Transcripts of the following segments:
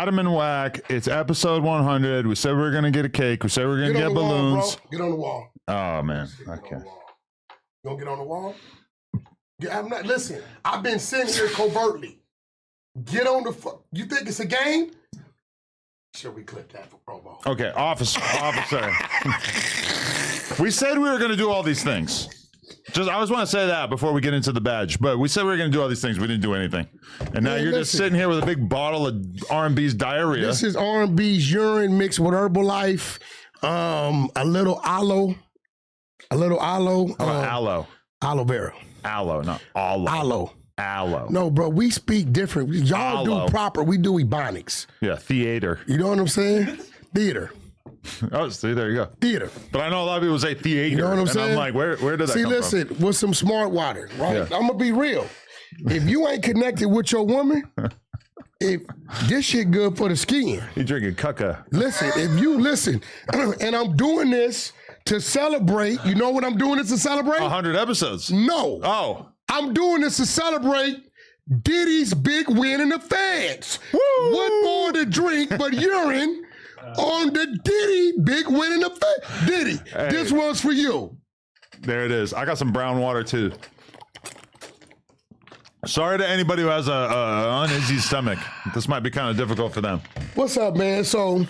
Adam and Wack. It's episode 100. We said we were going to get a cake. We said we were going to get balloons. Wall, bro. Get on the wall. Oh, man. Okay. You going to get on the wall? I'm not, listen, I've been sitting here covertly. Get on the you think it's a game? Should we clip that for promo? Okay, officer. We said we were going to do all these things. I always want to say that before we get into the badge, but we said we were going to do all these things. We didn't do anything. And now you're just sitting here with a big bottle of R&B's diarrhea. This is R&B's urine mixed with Herbalife, a little aloe. Aloe. Aloe vera. Aloe, not aloe. Aloe. No, bro, we speak different. Y'all Aloe. do proper. We do ebonics. Yeah, theater. You know what I'm saying? Theater. Oh, see, there you go. Theater. But I know a lot of people say theater. You know what I'm saying? I'm like, where did that come from? See, listen, with some smart water, right? Yeah. I'm going to be real. If you ain't connected with your woman, if this shit good for the skin. You drinking cucka. Listen, if you listen, and I'm doing this to celebrate, you know what I'm doing this to celebrate? 100 episodes. No. Oh. I'm doing this to celebrate Diddy's big win in the feds. Woo! What more to drink but urine on the Diddy big win in the feds? Diddy, This one's for you. There it is. I got some brown water too. Sorry to anybody who has a uneasy stomach. This might be kind of difficult for them. What's up, man? So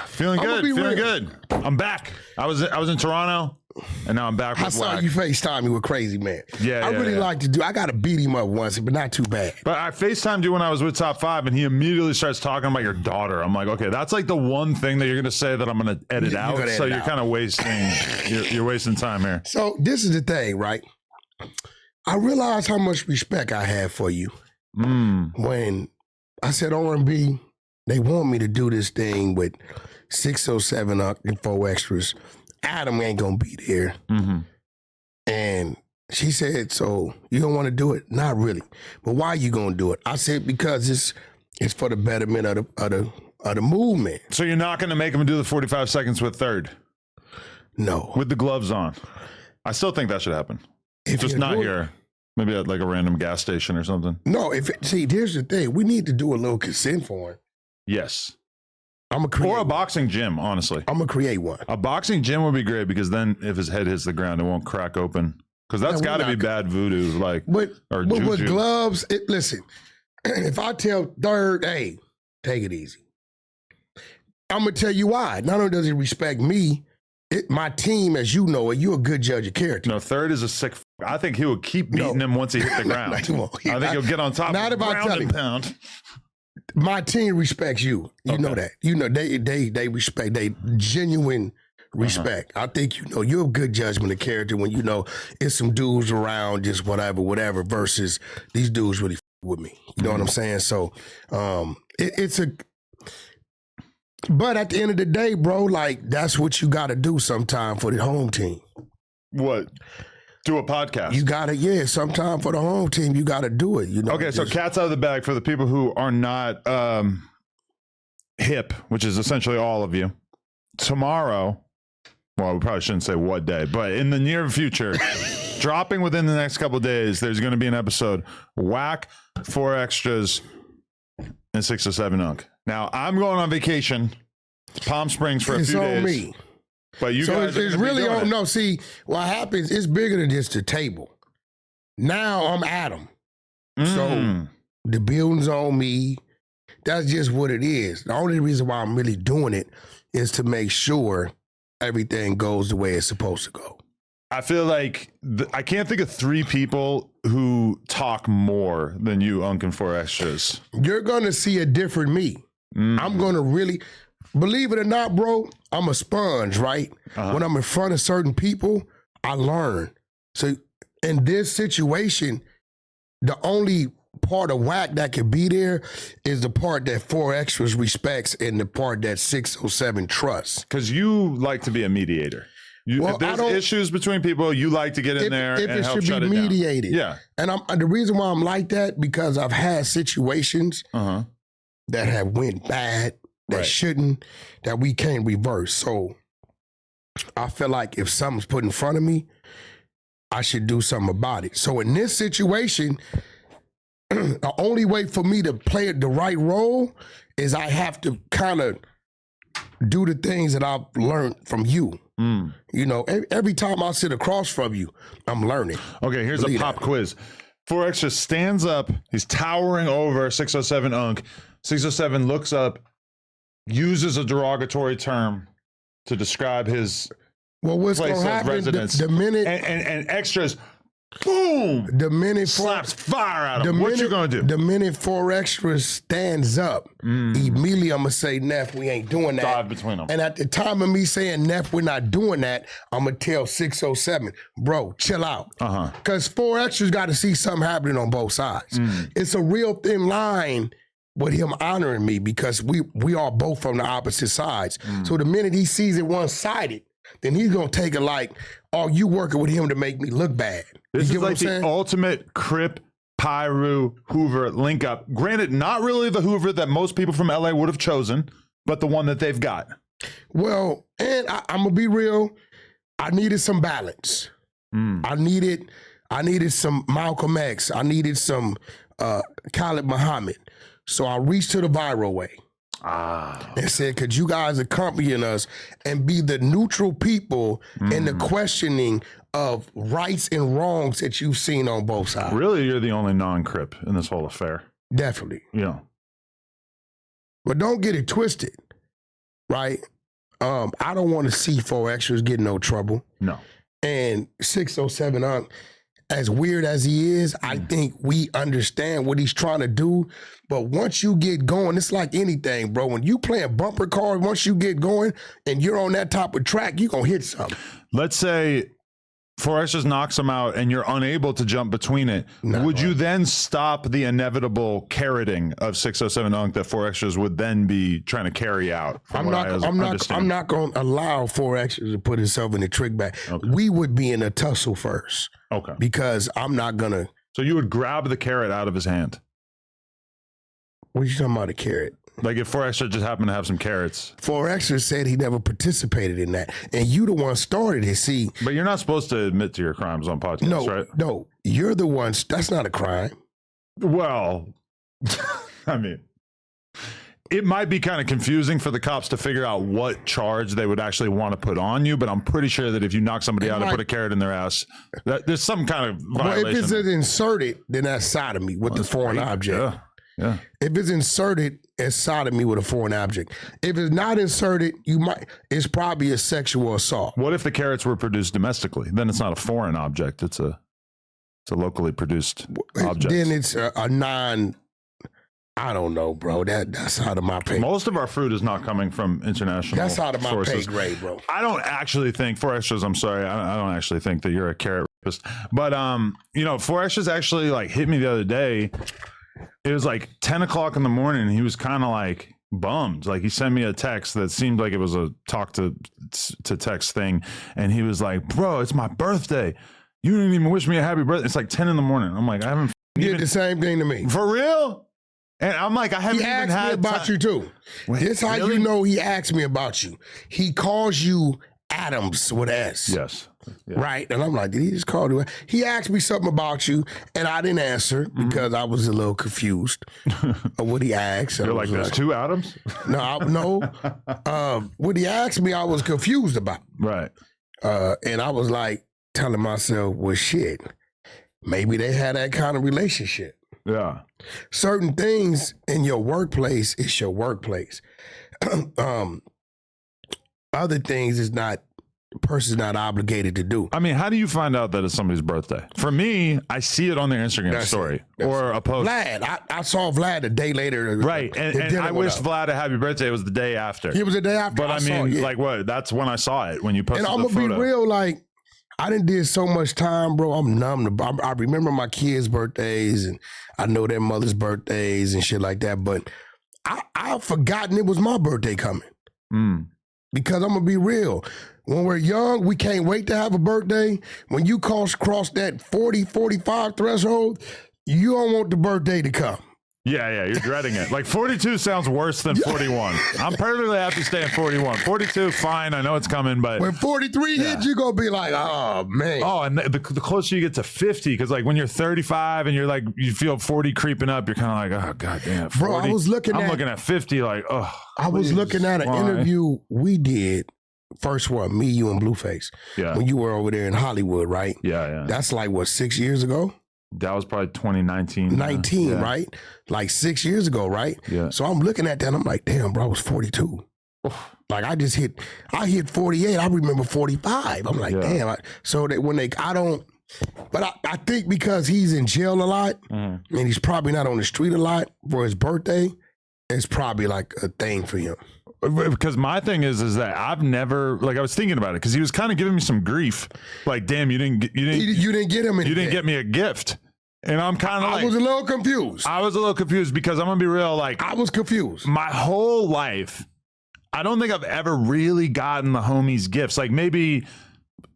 feeling good. I'm back. I was in Toronto, and now I'm back with I saw Wack. you FaceTime me with Crazy Man. Yeah, I really like to do. I got to beat him up once, but not too bad. But I FaceTimed you when I was with Top 5, and he immediately starts talking about your daughter. I'm like, okay, that's like the one thing that you're going to say that I'm going to edit out. So you're kind of wasting. You're wasting time here. So this is the thing, right? I realized how much respect I have for you when I said R&B, they want me to do this thing with 607 and 4 extras. Adam ain't gonna be there. And she said, so you don't want to do it? Not really. But why you gonna do it? I said, because it's for the betterment of the movement. So you're not gonna make him do the 45 seconds with third? No. With the gloves on. I still think that should happen. Just not here. Maybe at like a random gas station or something. No, see, here's the thing. We need to do a little consent for him. Yes. Or a boxing gym, honestly. I'm going to create one. A boxing gym would be great because then if his head hits the ground, it won't crack open. Because that's got to be bad voodoo. But with gloves, listen, if I tell Third, hey, take it easy. I'm going to tell you why. Not only does he respect me, my team, as you know it, you're a good judge of character. No, Third is a sick. I think he will keep beating him once he hit the ground. I think he'll get on top of the ground and pound. My team respects you. You know that. You know they respect. They genuine respect. I think you're a good judgment of character when you know it's some dudes around just whatever versus these dudes really with me. You know what I'm saying? So it's a. But at the end of the day, bro, like that's what you got to do sometime for the home team. What? Do a podcast. You got to, sometime for the home team, you got to do it. Okay, so cat's out of the bag for the people who are not hip, which is essentially all of you. Tomorrow, well, we probably shouldn't say what day, but in the near future, dropping within the next couple of days, there's going to be an episode, Wack, 4 extras, and 607 Unk. Now, I'm going on vacation, Palm Springs for a few days. It's on me. But you guys it's really on. No, see, what happens, it's bigger than just the table. Now I'm Adam. So the building's on me. That's just what it is. The only reason why I'm really doing it is to make sure everything goes the way it's supposed to go. I feel like I can't think of 3 people who talk more than you, Unk and 4 extras. You're going to see a different me. I'm going to really... Believe it or not, bro, I'm a sponge, right? When I'm in front of certain people, I learn. So in this situation, the only part of Wack that can be there is the part that 4 extras respects and the part that 607 trusts. Because you like to be a mediator. If there's issues between people, you like to get in there and help shut it down. If it should be mediated. Yeah. And the reason why I'm like that, because I've had situations that have went bad, that shouldn't, that we can't reverse. So I feel like if something's put in front of me, I should do something about it. So in this situation, the only way for me to play the right role is I have to kind of do the things that I've learned from you. You know, every time I sit across from you, I'm learning. Okay, here's a pop quiz. 4 Extra stands up. He's towering over 607 Unk. 607 looks up, uses a derogatory term to describe his what's place gonna of happen residence. the minute and Extras, boom, the minute slaps fire out of him. What you gonna do? The minute 4 Extras stands up, immediately I'm gonna say, Neff, we ain't doing that. Dive between them. And at the time of me saying, Neff, we're not doing that, I'm gonna tell 607, bro, chill out. Because 4 Extras got to see something happening on both sides. It's a real thin line with him honoring me because we are both from the opposite sides. So the minute he sees it one-sided, then he's gonna take it like, oh, you working with him to make me look bad. This is like the ultimate Crip, Pyru, Hoover link up. Granted, not really the Hoover that most people from LA would have chosen, but the one that they've got. Well, and I'm gonna be real, I needed some balance. I needed some Malcolm X. I needed some Khalid Muhammad. So I reached to the viral way. And said, could you guys accompany us and be the neutral people in the questioning of rights and wrongs that you've seen on both sides? Really, you're the only non-Crip in this whole affair. Definitely. Yeah. But don't get it twisted, right? I don't want to see 4 Extras get no trouble. No. And 607, as weird as he is, I think we understand what he's trying to do. But once you get going, it's like anything, bro. When you playing bumper cars, once you get going and you're on that type of track, you're going to hit something. Let's say 4 Extras knocks him out and you're unable to jump between it. Would you then stop the inevitable carroting of 607 Unk that 4 Extras would then be trying to carry out? I'm not going to allow 4 Extras to put himself in the trick bag. Okay. We would be in a tussle first. Okay. Because I'm not going to. So you would grab the carrot out of his hand? What are you talking about, a carrot? Like if 4 Extra just happened to have some carrots. 4 Extra said he never participated in that. And you the one started it, see. But you're not supposed to admit to your crimes on podcasts, right? No, you're the one. That's not a crime. Well, I mean, it might be kind of confusing for the cops to figure out what charge they would actually want to put on you, but I'm pretty sure that if you knock somebody out and put a carrot in their ass, there's some kind of violation. Well, if it's inserted, then that's sodomy with the foreign object. Yeah. If it's inserted, it's sodomy with a foreign object. If it's not inserted, it's probably a sexual assault. What if the carrots were produced domestically? Then it's not a foreign object. It's a locally produced object. Then it's a non. I don't know, bro. That's out of my pay. Most of our fruit is not coming from international sources. That's out of my pay grade, bro. I don't actually think 4 Extras. I'm sorry, I don't actually think that you're a carrot rapist. But 4 Extras actually like hit me the other day. It was like 10 o'clock in the morning. And he was kind of like bummed. Like he sent me a text that seemed like it was a talk to text thing, and he was like, "Bro, it's my birthday. You didn't even wish me a happy birthday." It's like 10 in the morning. I'm like, I haven't. He did the same thing to me. For real? And I'm like, I haven't even had. He asked me about you too. Wait, this how really? You know he asked me about you. He calls you Adams with S. Yes. Yeah. Right? And I'm like, did he just call you? He asked me something about you, and I didn't answer because I was a little confused of what he asked. You're like, there's 2 Adams? No. What he asked me, I was confused about. Right. And I was like, telling myself, well, shit, maybe they had that kind of relationship. Yeah. Certain things in your workplace is your workplace. Other things is not, the person's not obligated to do. I mean, how do you find out that it's somebody's birthday? For me, I see it on their Instagram story or a post. Vlad, I saw Vlad a day later. Right, and I wished Vlad a happy birthday. It was the day after. It was the day after. But I mean, like what? That's when I saw it, when you posted the photo. And I'm going to be real, like, I done did so much time, bro. I'm numb. I remember my kids' birthdays, and I know their mother's birthdays and shit like that. But I've forgotten it was my birthday coming. Because I'm going to be real. When we're young, we can't wait to have a birthday. When you cross that 40, 45 threshold, you don't want the birthday to come. Yeah, you're dreading it. Like 42 sounds worse than 41. I'm perfectly happy staying 41. 42, fine. I know it's coming, but when 43 hits, you're gonna be like, oh man. Oh, and the closer you get to 50, because like when you're 35 and you're like you feel 40 creeping up, you're kind of like, oh goddamn, 40. Bro, I'm looking at 50, like, oh. I was looking at an interview we did. First one, me, you, and Blueface. Yeah. When you were over there in Hollywood, right? Yeah. That's like what, 6 years ago? That was probably 2019. 19, right? Like 6 years ago, right? Yeah. So I'm looking at that and I'm like, damn, bro, I was 42. Like I hit 48. I remember 45. I'm like, damn. I think because he's in jail a lot and he's probably not on the street a lot for his birthday, it's probably like a thing for him. Because my thing is that I've never, like, I was thinking about it because he was kind of giving me some grief. Like, damn, you didn't get him anything. You didn't get me a gift. And I'm kind of like, I was a little confused. I was a little confused because I'm going to be real. Like, I was confused. My whole life, I don't think I've ever really gotten the homies gifts. Like maybe,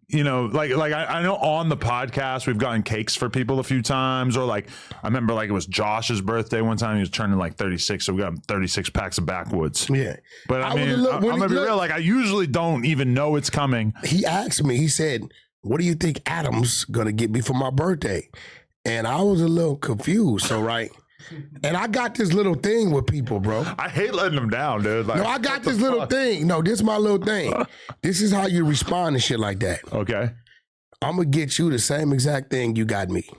you know, like I know on the podcast we've gotten cakes for people a few times, or like I remember like it was Josh's birthday one time. He was turning like 36, so we got him 36 packs of Backwoods. Yeah, but I'm gonna be real. Like I usually don't even know it's coming. He asked me. He said, "What do you think Adam's gonna get me for my birthday?" And I was a little confused. So right. And I got this little thing with people, bro. I hate letting them down, dude. Like, no, I got this little thing. No, this is my little thing. This is how you respond to shit like that. Okay. I'm going to get you the same exact thing you got me.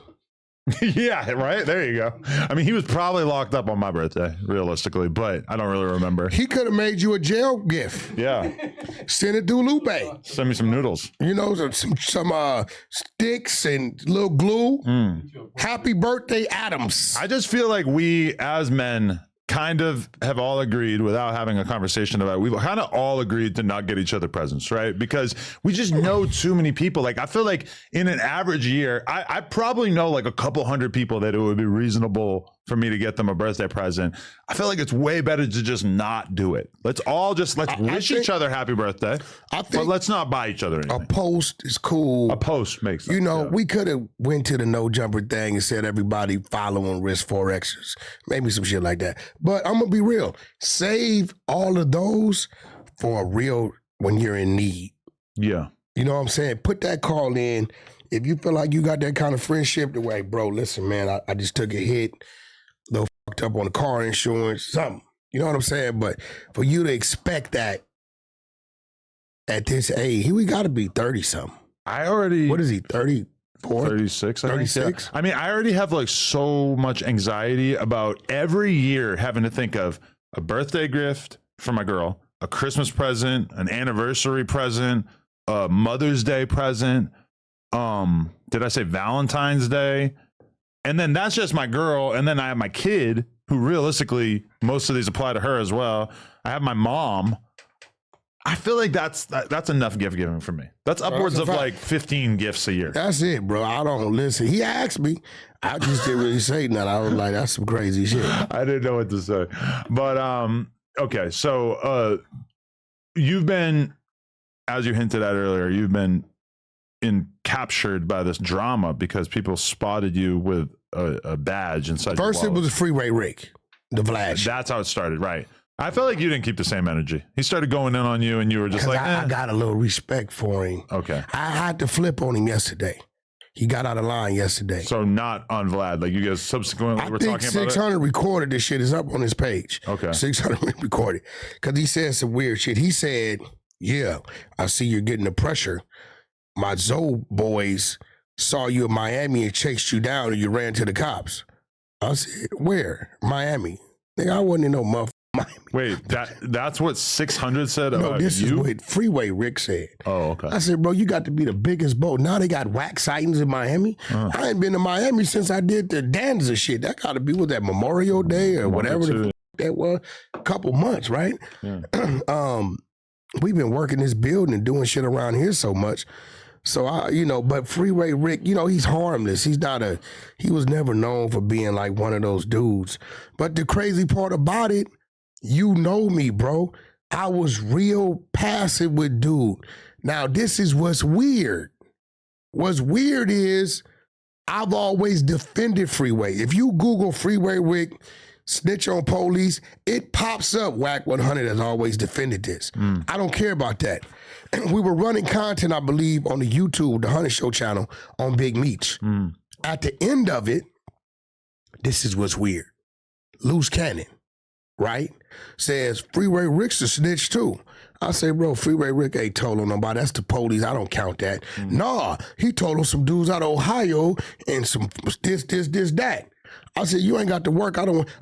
Yeah, right? There you go. I mean, he was probably locked up on my birthday, realistically, but I don't really remember. He could have made you a jail gift. Yeah. Send it through lube. Send me some noodles. You know, some sticks and little glue. Happy birthday, Adams. I just feel like we, as men, kind of have all agreed without having a conversation about it. We've kind of all agreed to not get each other presents, right? Because we just know too many people. Like I feel like in an average year, I probably know like a couple hundred people that it would be reasonable for me to get them a birthday present. I feel like it's way better to just not do it. Let's wish each other happy birthday. But let's not buy each other anything. A post is cool. A post makes sense. You know, we could have went to the no jumper thing and said everybody following risk 4Xers. Maybe some shit like that. But I'm gonna be real. Save all of those for a real when you're in need. Yeah. You know what I'm saying? Put that call in. If you feel like you got that kind of friendship, the way, bro, listen, man, I just took a hit. A little fucked up on the car insurance, something. You know what I'm saying? But for you to expect that at this age, we got to be 30-something. What is he, 34? 36, 36? I mean, I already have like so much anxiety about every year having to think of a birthday gift for my girl, a Christmas present, an anniversary present, a Mother's Day present. Did I say Valentine's Day? And then that's just my girl. And then I have my kid, who realistically, most of these apply to her as well. I have my mom. I feel like that's enough gift giving for me. That's upwards of like 15 gifts a year. That's it, bro. I don't listen. He asked me. I just didn't really say nothing. I was like, that's some crazy shit. I didn't know what to say. But okay, so you've been, as you hinted at earlier, you've been captured by this drama because people spotted you with a badge inside. First, it was Freeway Rick, the Vlad. That's how it started, right? I felt like you didn't keep the same energy. He started going in on you, and you were just like, I got a little respect for him. Okay. I had to flip on him yesterday. He got out of line yesterday. So not on Vlad. Like you guys subsequently were talking about it? I think 600 recorded this shit. Is up on his page. Okay. 600 recorded. Because he said some weird shit. He said, yeah, I see you're getting the pressure. My Zoe boys saw you in Miami and chased you down and you ran to the cops. I said, where? Miami. Nigga, I wasn't in no motherfucker. Miami. Wait, that's what 600 said about you? No, this is what Freeway Rick said. Oh, okay. I said, bro, you got to be the biggest boat. Now they got Wack sightings in Miami. I ain't been to Miami since I did the Danza shit. That got to be, was that Memorial Day or whatever that was? A couple months, right? Yeah. We've been working this building and doing shit around here so much. So, but Freeway Rick, he's harmless. He was never known for being like one of those dudes. But the crazy part about it, you know me, bro. I was real passive with dude. Now, this is what's weird. What's weird is I've always defended Freeway. If you Google Freeway Rick, snitch on police, it pops up. Wack 100 has always defended this. I don't care about that. We were running content, I believe, on the YouTube, the 100 Show channel on Big Meech. At the end of it, this is what's weird. Loose Cannon, right, says Freeway Rick's a snitch too. I say, bro, Freeway Rick ain't told on nobody. That's the police. I don't count that. Nah, he told on some dudes out of Ohio and some this, that. I said, you ain't got to work.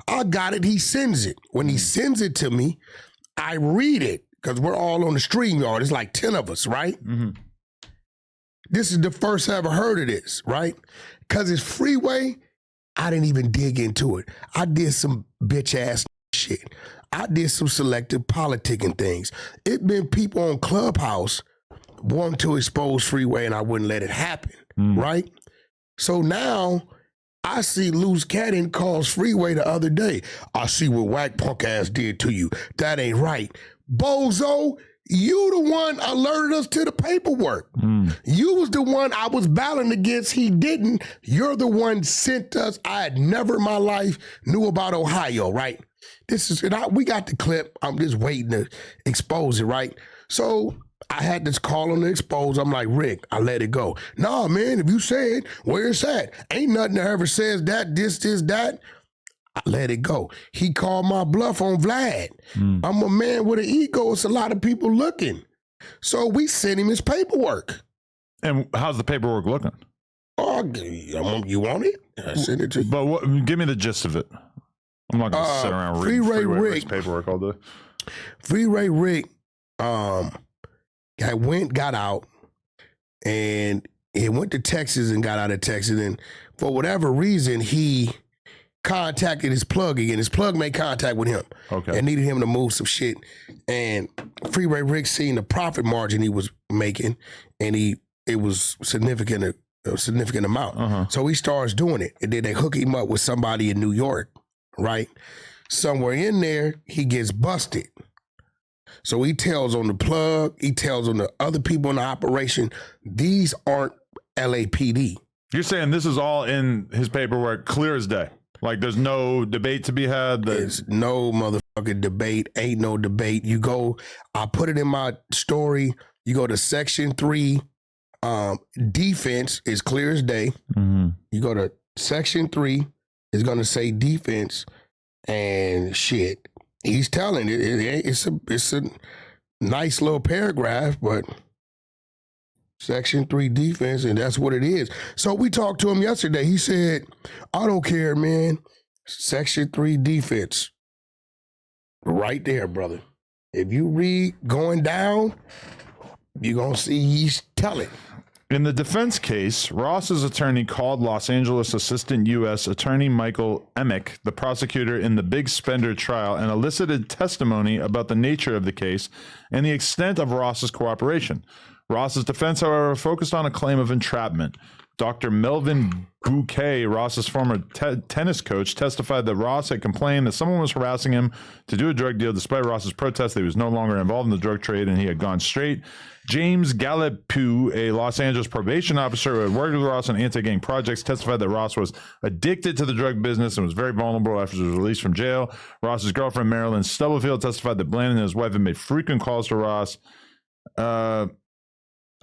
I got it. He sends it. When he sends it to me, I read it because we're all on the StreamYard. It's like 10 of us, right? This is the first I ever heard of this, right? Because it's Freeway. I didn't even dig into it. I did some bitch ass shit. I did some selective politicking things. It been people on Clubhouse wanting to expose Freeway and I wouldn't let it happen, right? So now I see Loose Cannon calls Freeway the other day. I see what Wack punk ass did to you. That ain't right. Bozo, you the one alerted us to the paperwork. You was the one I was battling against. He didn't. You're the one sent us. I had never in my life knew about Ohio, right? We got the clip. I'm just waiting to expose it, right? So I had this call on the expose. I'm like, Rick, I let it go. Nah, man, if you say it, where it's at. Ain't nothing that ever says that, this, that. I let it go. He called my bluff on Vlad. I'm a man with an ego. It's a lot of people looking. So we sent him his paperwork. And how's the paperwork looking? Oh, you want it? I sent it to you. But give me the gist of it. I'm not going to sit around reading Freeway Rick's paperwork all day. Freeway Rick got out, and he went to Texas and got out of Texas. And for whatever reason, he contacted his plug again. His plug made contact with him and needed him to move some shit. And Freeway Rick seen the profit margin he was making, and it was a significant amount. So he starts doing it. And then they hook him up with somebody in New York, right? Somewhere in there, he gets busted. So he tells on the plug, he tells on the other people in the operation, these aren't LAPD. You're saying this is all in his paperwork, clear as day? Like there's no debate to be had? There's no motherfucking debate. Ain't no debate. You go, I put it in my story. You go to Section 3, defense is clear as day. You go to Section 3, it's going to say defense and shit. He's telling it. It's a nice little paragraph, but Section 3 defense, and that's what it is. So we talked to him yesterday. He said, I don't care, man. Section 3 defense. Right there, brother. If you read going down, you're going to see he's telling. In the defense case, Ross's attorney called Los Angeles Assistant U.S. Attorney Michael Emick, the prosecutor in the Big Spender trial, and elicited testimony about the nature of the case and the extent of Ross's cooperation. Ross's defense, however, focused on a claim of entrapment. Dr. Melvin Bouquet, Ross's former tennis coach, testified that Ross had complained that someone was harassing him to do a drug deal despite Ross's protest that he was no longer involved in the drug trade and he had gone straight. James Gallipeau, a Los Angeles probation officer who had worked with Ross on anti-gang projects, testified that Ross was addicted to the drug business and was very vulnerable after he was released from jail. Ross's girlfriend, Marilyn Stubblefield, testified that Blandon and his wife had made frequent calls to Ross.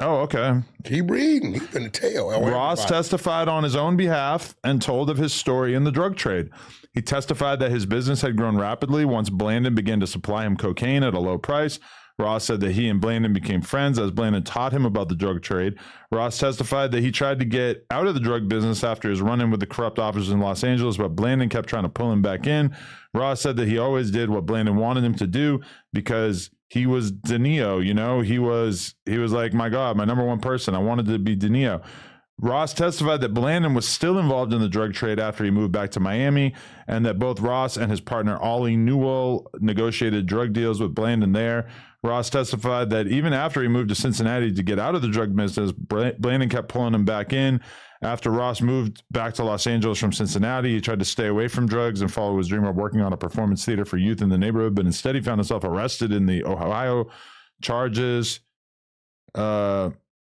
Oh, okay. Keep reading. He's going to tell. Ross testified on his own behalf and told of his story in the drug trade. He testified that his business had grown rapidly once Blandon began to supply him cocaine at a low price. Ross said that he and Blandon became friends as Blandon taught him about the drug trade. Ross testified that he tried to get out of the drug business after his run-in with the corrupt officers in Los Angeles, but Blandon kept trying to pull him back in. Ross said that he always did what Blandon wanted him to do because he was De Niro, you know? He was like, my God, my number one person. I wanted to be De Niro. Ross testified that Blandon was still involved in the drug trade after he moved back to Miami, and that both Ross and his partner Ollie Newell negotiated drug deals with Blandon there. Ross testified that even after he moved to Cincinnati to get out of the drug business, Blandon kept pulling him back in. After Ross moved back to Los Angeles from Cincinnati, he tried to stay away from drugs and follow his dream of working on a performance theater for youth in the neighborhood, but instead he found himself arrested in the Ohio charges.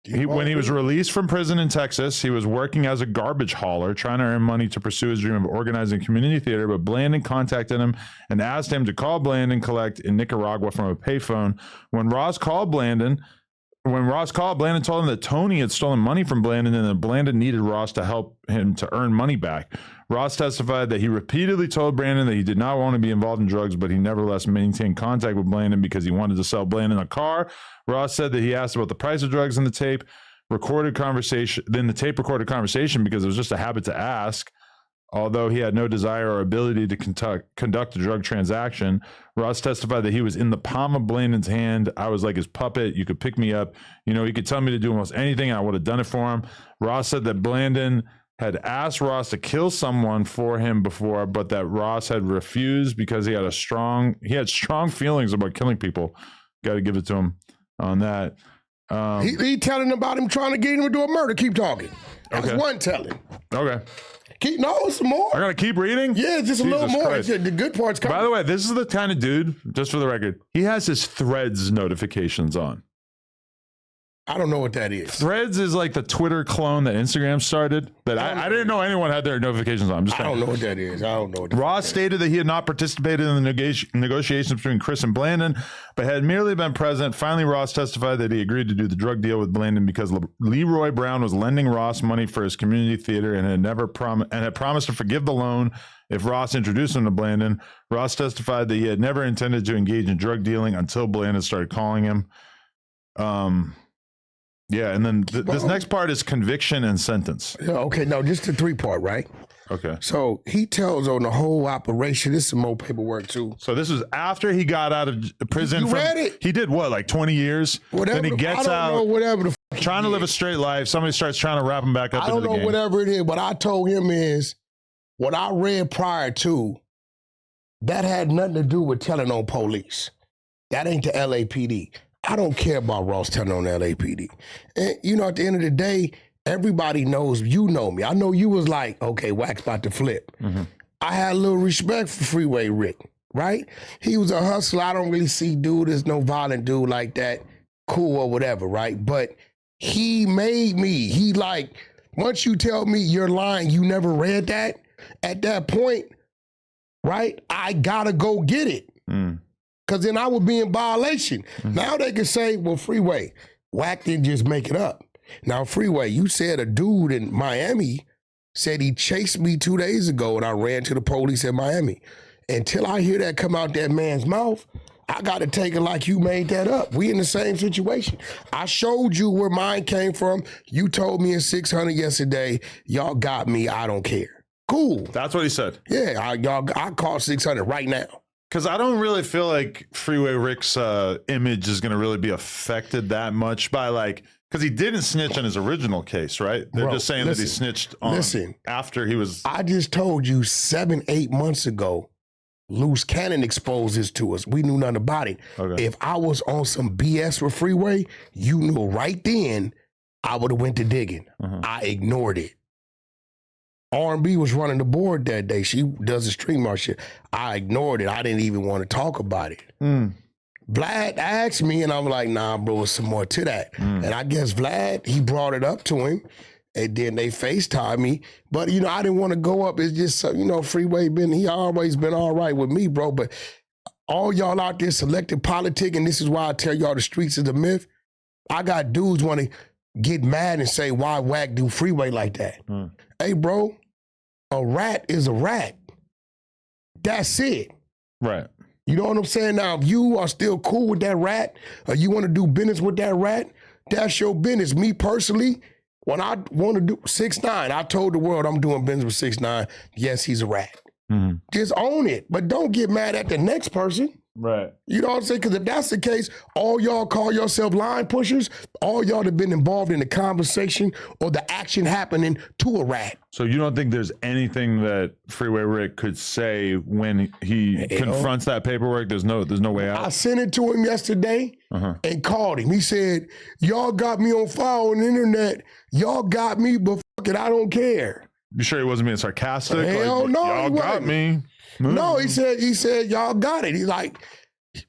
When he was released from prison in Texas, he was working as a garbage hauler, trying to earn money to pursue his dream of organizing community theater. But Blandon contacted him and asked him to call Blandon collect in Nicaragua from a payphone. When Ross called, Blandon told him that Tony had stolen money from Blandon and that Blandon needed Ross to help him to earn money back. Ross testified that he repeatedly told Blandon that he did not want to be involved in drugs, but he nevertheless maintained contact with Blandon because he wanted to sell Blandon a car. Ross said that he asked about the price of drugs in the tape recorded conversation. Then the tape recorded conversation because it was just a habit to ask. Although he had no desire or ability to conduct a drug transaction, Ross testified that he was in the palm of Blandon's hand. I was like his puppet. You could pick me up. You know, he could tell me to do almost anything. I would have done it for him. Ross said that Blandon had asked Ross to kill someone for him before, but that Ross had refused because he had strong feelings about killing people. Got to give it to him on that. He telling about him trying to get him to do a murder. Keep talking. That's one telling. Okay. No, some more. I gotta keep reading? Yeah, just a little more. The good part's coming. By the way, this is the kind of dude, just for the record, he has his Threads notifications on. I don't know what that is. Threads is like the Twitter clone that Instagram started. That I didn't know anyone had their notifications on. I don't know what that is. Ross stated that he had not participated in the negotiations between Chris and Blandon, but had merely been present. Finally, Ross testified that he agreed to do the drug deal with Blandon because Leroy Brown was lending Ross money for his community theater and had promised to forgive the loan if Ross introduced him to Blandon. Ross testified that he had never intended to engage in drug dealing until Blandon started calling him. Yeah, and then this next part is conviction and sentence. Yeah, okay, no, just the 3-part, right? Okay. So he tells on the whole operation. This is some more paperwork too. So this was after he got out of prison. You read it? He did what, like 20 years? Whatever. Then he gets out. Whatever the fuck trying to live a straight life. Somebody starts trying to wrap him back up into the game. I don't know whatever it is. What I told him is what I read prior to, that had nothing to do with telling on police. That ain't the LAPD. I don't care about Ross telling on LAPD. And, you know, at the end of the day, everybody knows, you know me. I know you was like, okay, Wack's about to flip. Mm-hmm. I had a little respect for Freeway Rick, right? He was a hustler. I don't really see dude as no violent dude like that, cool or whatever, right? But he made me. He like, once you tell me you're lying, you never read that, at that point, right, I gotta go get it. Because then I would be in violation. Now they can say, well, Freeway, Wack didn't just make it up. Now, Freeway, you said a dude in Miami said he chased me 2 days ago and I ran to the police in Miami. Until I hear that come out that man's mouth, I got to take it like you made that up. We in the same situation. I showed you where mine came from. You told me in 600 yesterday, y'all got me, I don't care. Cool. That's what he said. Yeah, I call 600 right now. Because I don't really feel like Freeway Rick's image is going to really be affected that much by because he didn't snitch on his original case, right? They're just saying that he snitched on after he was. I just told you 7-8 months ago, Loose Cannon exposed this to us. We knew nothing about it. Okay. If I was on some BS with Freeway, you knew right then I would have went to digging. I ignored it. R&B was running the board that day. She does the stream art shit. I ignored it. I didn't even want to talk about it. Vlad asked me, and I'm like, nah, bro, there's some more to that. And I guess Vlad, he brought it up to him, and then they FaceTime me. But, you know, I didn't want to go up. It's just, you know, Freeway he always been all right with me, bro. But all y'all out there selective politic, and this is why I tell y'all the streets is a myth. I got dudes want to get mad and say, why Wack do Freeway like that? Hey, bro, a rat is a rat. That's it. Right. You know what I'm saying? Now, if you are still cool with that rat, or you want to do business with that rat, that's your business. Me personally, when I want to do 6ix9ine, I told the world I'm doing business with 6ix9ine. Yes, he's a rat. Just own it, but don't get mad at the next person. Right. You know what I'm saying? Because if that's the case, all y'all call yourself line pushers, all y'all have been involved in the conversation or the action happening to a rat. So you don't think there's anything that Freeway Rick could say when he confronts that paperwork? There's no way out? I sent it to him yesterday and called him. He said, y'all got me on file on the internet. Y'all got me, but fuck it, I don't care. You sure he wasn't being sarcastic? Hell no, y'all got me. No, he said, y'all got it. He's like,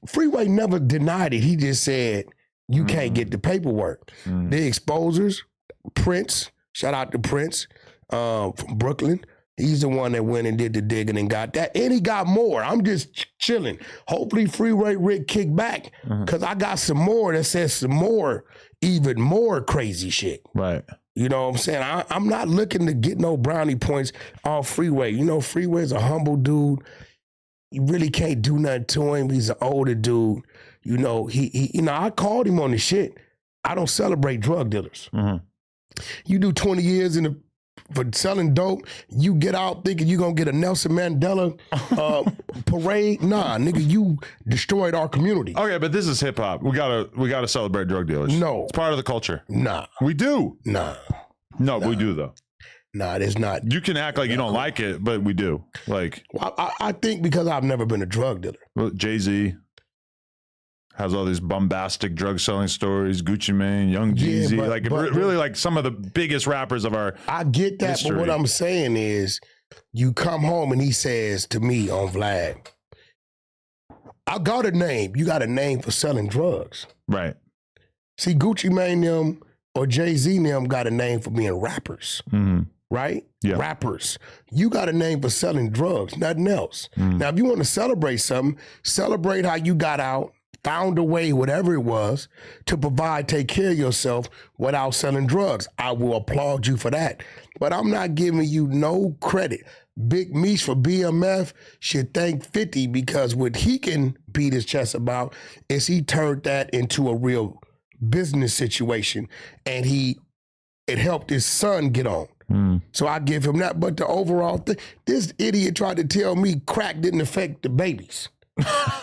Freeway never denied it. He just said, you can't get the paperwork. The exposers, Prince, shout out to Prince from Brooklyn. He's the one that went and did the digging and got that. And he got more. I'm just chilling. Hopefully Freeway Rick kick back because I got some more that says some more, even more crazy shit. Right. You know what I'm saying? I'm not looking to get no brownie points off Freeway. You know, Freeway's a humble dude. You really can't do nothing to him. He's an older dude. You know, he I called him on the shit. I don't celebrate drug dealers. You do 20 years for selling dope, you get out thinking you're going to get a Nelson Mandela parade. Nah, nigga, you destroyed our community. Okay, but this is hip hop. We gotta celebrate drug dealers. No. It's part of the culture. Nah. We do. Nah. No, we do though. Nah, there's not. You can act like you don't like it, but we do. Like, I think because I've never been a drug dealer. Well, Jay-Z has all these bombastic drug selling stories. Gucci Mane, Young Jeezy, really like some of the biggest rappers of our I get that, history. But what I'm saying is, you come home and he says to me on Vlad, I got a name. You got a name for selling drugs. Right. See, Gucci Mane them or Jay-Z them got a name for being rappers. Right? Yeah. Rappers. You got a name for selling drugs, nothing else. Now, if you want to celebrate something, celebrate how you got out, found a way, whatever it was, to provide, take care of yourself without selling drugs. I will applaud you for that. But I'm not giving you no credit. Big Meech for BMF should thank 50 because what he can beat his chest about is he turned that into a real business situation and it helped his son get on. So I give him that. But the overall thing, this idiot tried to tell me crack didn't affect the babies.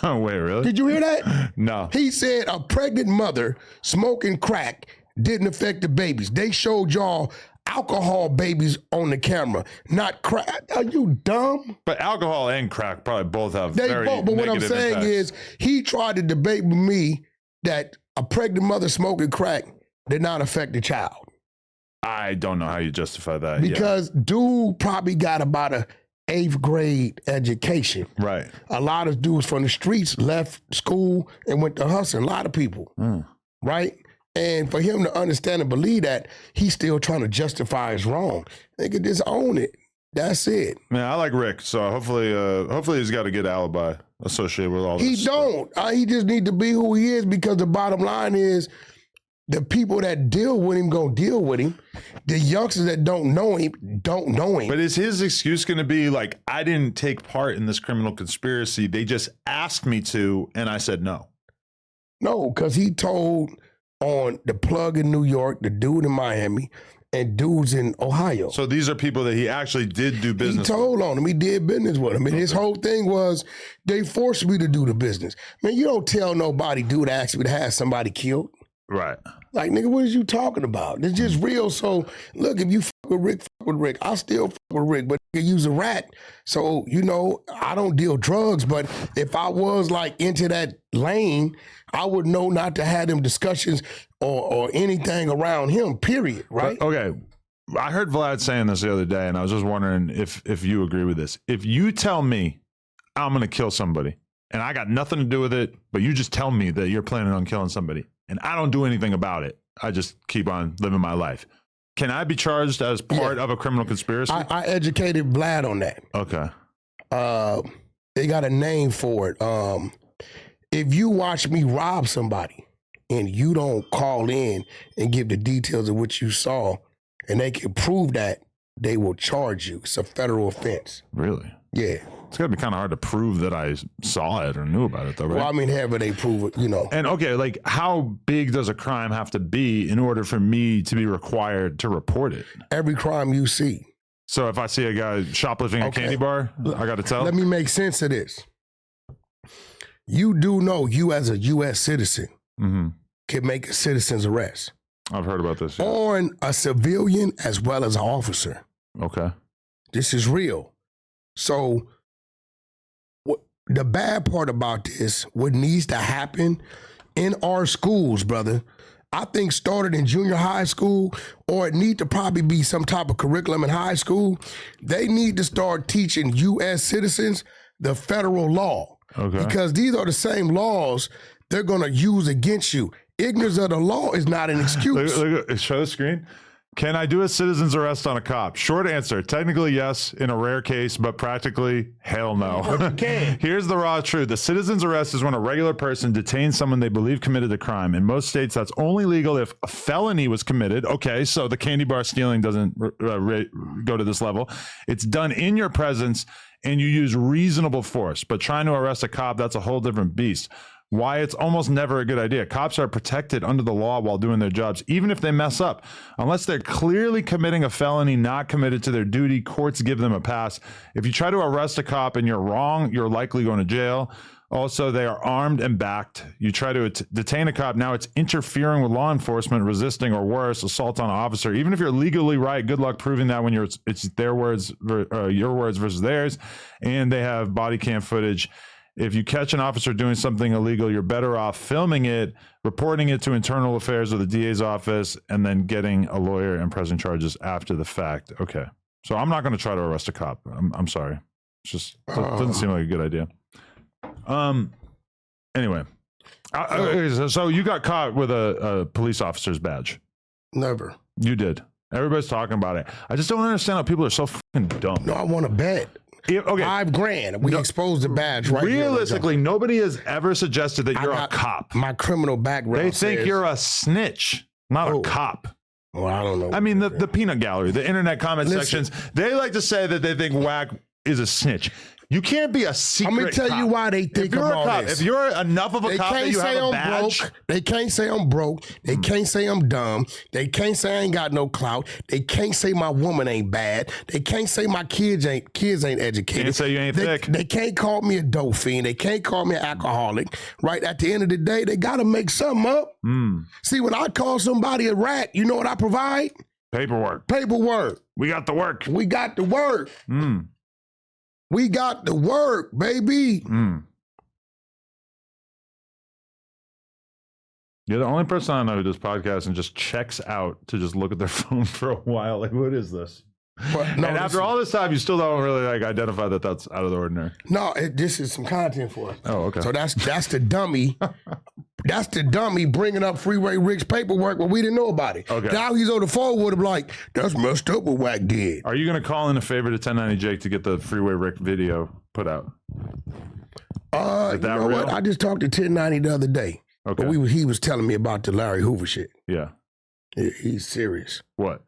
Wait, really? Did you hear that? No. He said a pregnant mother smoking crack didn't affect the babies. They showed y'all alcohol babies on the camera, not crack. Are you dumb? But alcohol and crack probably both have They very both, but what I'm negative saying impacts. is he tried to debate with me that a pregnant mother smoking crack did not affect the child. I don't know how you justify that. Because dude probably got about a 8th grade education. Right. A lot of dudes from the streets left school and went to hustling. A lot of people. Right? And for him to understand and believe that, he's still trying to justify his wrong. They could just own it. That's it. Man, I like Rick, so hopefully he's got a good alibi associated with all this. He don't. He just need to be who he is because the bottom line is the people that deal with him gonna deal with him. The youngsters that don't know him don't know him. But is his excuse going to be like, I didn't take part in this criminal conspiracy. They just asked me to, and I said no. No, because he told on the plug in New York, the dude in Miami, and dudes in Ohio. So these are people that he actually did do business with. He told on them. He did business with them. And his whole thing was, they forced me to do the business. Man, you don't tell nobody, dude, asked me to have somebody killed. Right. Like, nigga, what is you talking about? It's just real. So, look, if you fuck with Rick. I still fuck with Rick, but you use a rat. So, you know, I don't deal drugs, but if I was, like, into that lane, I would know not to have them discussions or anything around him, period, right? But, okay. I heard Vlad saying this the other day, and I was just wondering if you agree with this. If you tell me I'm going to kill somebody, and I got nothing to do with it, but you just tell me that you're planning on killing somebody, and I don't do anything about it, I just keep on living my life, can I be charged as part of a criminal conspiracy? I educated Vlad on that. Okay. They got a name for it. If you watch me rob somebody and you don't call in and give the details of what you saw, and they can prove that, they will charge you. It's a federal offense. Really? Yeah. It's got to be kind of hard to prove that I saw it or knew about it, though, right? Well, I mean, however they prove it, you know. And okay, like, how big does a crime have to be in order for me to be required to report it? Every crime you see. So if I see a guy shoplifting a candy bar, I got to tell? Let me make sense of this. You do know you as a U.S. citizen can make a citizen's arrest. I've heard about this. Yeah. On a civilian as well as an officer. Okay. This is real. So the bad part about this, what needs to happen in our schools, brother, I think started in junior high school, or it need to probably be some type of curriculum in high school. They need to start teaching U.S. citizens the federal law. Okay. Because these are the same laws they're going to use against you. ignorance of the law is not an excuse. Look, show the screen. Can I do a citizen's arrest on a cop? Short answer, technically yes, in a rare case, but practically hell no. Here's the raw truth. The citizen's arrest is when a regular person detains someone they believe committed a crime. In most states, that's only legal if a felony was committed. Okay, so the candy bar stealing doesn't go to this level. It's done in your presence and you use reasonable force, but trying to arrest a cop, that's a whole different beast. Why it's almost never a good idea. Cops are protected under the law while doing their jobs, even if they mess up. Unless they're clearly committing a felony, not committed to their duty, courts give them a pass. If you try to arrest a cop and you're wrong, you're likely going to jail. Also, they are armed and backed. You try to detain a cop, now it's interfering with law enforcement, resisting, or worse, assault on an officer. Even if you're legally right, good luck proving that when it's their words, your words versus theirs, and they have body cam footage. If you catch an officer doing something illegal, you're better off filming it, reporting it to internal affairs or the DA's office, and then getting a lawyer and pressing charges after the fact. Okay. So I'm not going to try to arrest a cop. I'm sorry. It's just doesn't seem like a good idea. Anyway. So you got caught with a police officer's badge. Never. You did. Everybody's talking about it. I just don't understand how people are so fucking dumb. No, I want to bet. Okay. $5,000. We exposed the badge right realistically, nobody has ever suggested that you're a cop. My criminal background. They think you're a snitch, not a cop. Well, I don't know. I mean, the peanut gallery, the internet comment sections, they like to say that they think Wack is a snitch. You can't be a secret I'm going to tell you why they think I'm all this. If you're enough of a cop that you have a badge. They can't say I'm broke. They can't say I'm dumb. They can't say I ain't got no clout. They can't say my woman ain't bad. They can't say my kids ain't educated. Can't say you ain't thick. They can't call me a dope fiend. They can't call me an alcoholic. Right? At the end of the day, they got to make something up. See, when I call somebody a rat, you know what I provide? Paperwork. We got the work. We got the work. We got the work, baby. You're the only person I know who does podcasts and just checks out to just look at their phone for a while. Like, what is this? And after all this time, you still don't really identify that that's out of the ordinary. No, this is some content for us. Oh, okay. So that's the dummy. That's the dummy bringing up Freeway Rick's paperwork when we didn't know about it. Okay. Now he's on the phone with him like, that's messed up what Wack did. Are you going to call in a favor to 1090 Jake to get the Freeway Rick video put out? You know what? I just talked to 1090 the other day. Okay. But he was telling me about the Larry Hoover shit. Yeah. He's serious. What?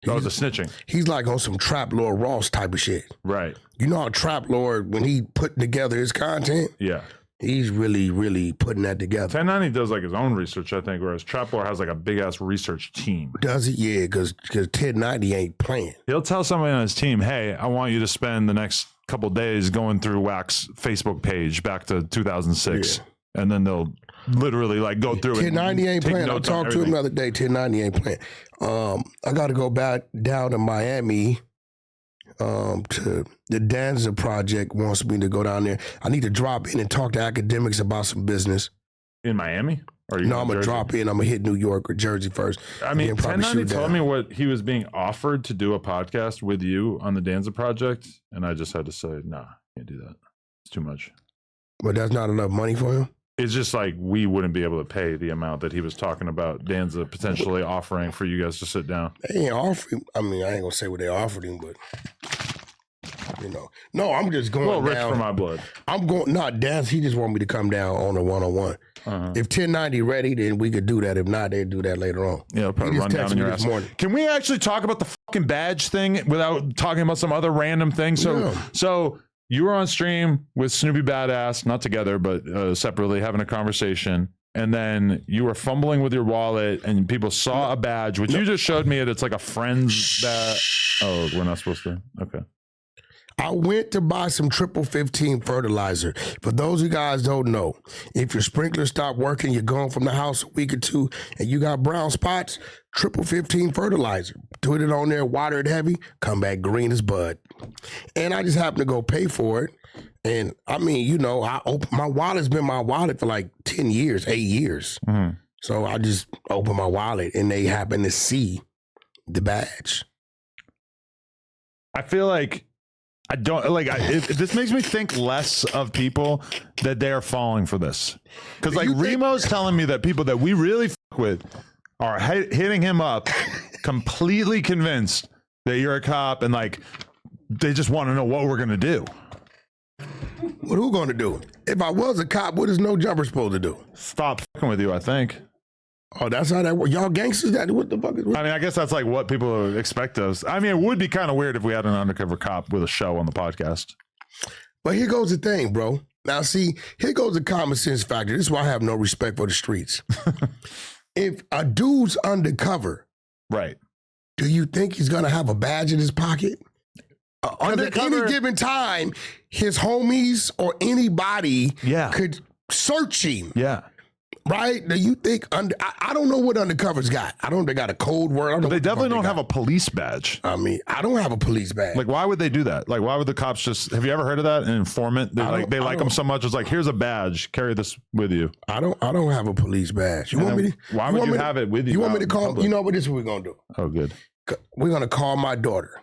The snitching. He's like on some Trap Lord Ross type of shit. Right. You know how Trap Lord, when he put together his content? Yeah. He's really, really putting that together. 1090 does like his own research, I think, whereas Trap Lord has like a big ass research team. Does it? Yeah, because 1090 ain't playing. He'll tell somebody on his team, hey, I want you to spend the next couple days going through Wack's Facebook page back to 2006. Yeah. And then they'll literally like go through 1090 ain't playing. I talked to him the other day. 1090 ain't playing. I got to go back down to Miami to the Danza Project wants me to go down there. I need to drop in and talk to academics about some business. In Miami? No, I'm going to drop in. I'm going to hit New York or Jersey first. I mean, 1090 told me what he was being offered to do a podcast with you on the Danza Project. And I just had to say, nah, can't do that. It's too much. But that's not enough money for him? It's just like we wouldn't be able to pay the amount that he was talking about Danza potentially offering for you guys to sit down. They ain't offering. I mean, I ain't going to say what they offered him, but, you know. No, I'm just going down. Rich for my blood. I'm going, not Danza. He just want me to come down on a one-on-one. If 1090 ready, then we could do that. If not, they'll do that later on. Yeah, I'll probably run down in your ass. Can we actually talk about the fucking badge thing without talking about some other random thing? So you were on stream with Snoopy Badass, not together, but separately, having a conversation. And then you were fumbling with your wallet and people saw a badge, which you just showed me. It's like a friend's badge. Oh, we're not supposed to. Okay. I went to buy some 15 fertilizer. For those of you guys don't know, if your sprinkler stopped working, you're gone from the house a week or two, and you got brown spots, 15 fertilizer. Put it on there, water it heavy, come back green as bud. And I just happened to go pay for it. And I mean, you know, my wallet's been my wallet for like 10 years, 8 years. So I just opened my wallet and they happened to see the badge. I feel like I don't like. This makes me think less of people that they are falling for this, because like Remo's telling me that people that we really fuck with are hitting him up, completely convinced that you're a cop, and like they just want to know what we're gonna do. What who gonna do? If I was a cop, what is no jumper supposed to do? Stop fucking with you, I think. Oh, that's how that works. Y'all gangsters, that what the fuck is? I mean, I guess that's like what people expect us. I mean, it would be kind of weird if we had an undercover cop with a show on the podcast. But here goes the thing, bro. Now, see, here goes the common sense factor. This is why I have no respect for the streets. If a dude's undercover, right? Do you think he's gonna have a badge in his pocket? At any given time, his homies or anybody could search him. Yeah. Right? Do you think I don't know what undercover's got. I don't know if they got a code word. I don't know they definitely don't have a police badge. I mean, I don't have a police badge. Like, why would they do that? Like, why would the cops just, have you ever heard of that? An informant? They like them so much. It's like, here's a badge. Carry this with you. I don't have a police badge. You want me to, why would you have it with you? You want me to call? You know what? This is what we're going to do. Oh, good. We're going to call my daughter.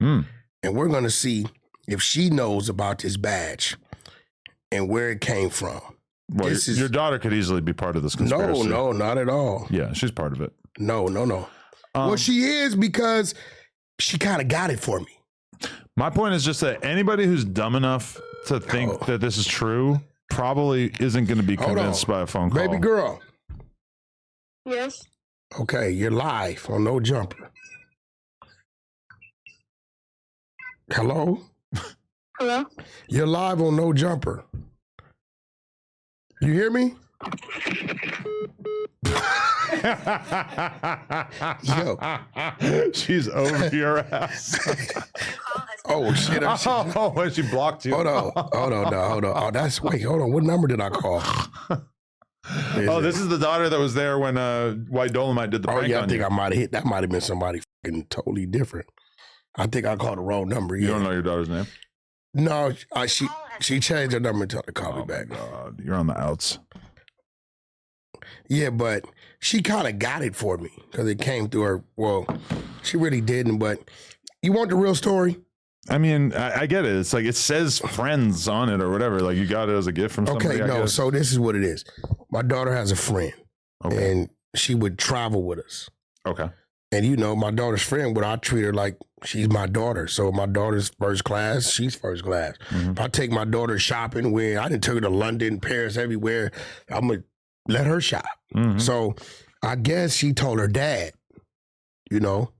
And we're going to see if she knows about this badge and where it came from. Well, your daughter could easily be part of this conspiracy. No, not at all. Yeah, she's part of it. No. Well, she is, because she kind of got it for me. My point is just that anybody who's dumb enough to think that this is true probably isn't going to be convinced by a phone call. Baby girl. Yes. Okay, you're live on No Jumper. Hello? Hello? You're live on No Jumper. You hear me? Yo. She's over your ass. Oh, shit. Oh, she blocked you. Hold on. Oh, hold on. What number did I call? This is the daughter that was there when White Dolomite did the prank on you. I might have hit. That might have been somebody fucking totally different. I think I called the wrong number. You don't know your daughter's name? No, she changed her number until to call me back. God, you're on the outs. Yeah, but she kind of got it for me because it came through her. Well, she really didn't, but you want the real story? I mean, I get it. It's like it says friends on it or whatever. Like you got it as a gift from somebody. Okay, no, so this is what it is. My daughter has a friend, and she would travel with us. Okay. And you know, my daughter's friend, I treat her like she's my daughter. So my daughter's first class, she's first class. Mm-hmm. If I take my daughter shopping, where I didn't take her to London, Paris, everywhere, I'm going to let her shop. Mm-hmm. So I guess she told her dad, you know,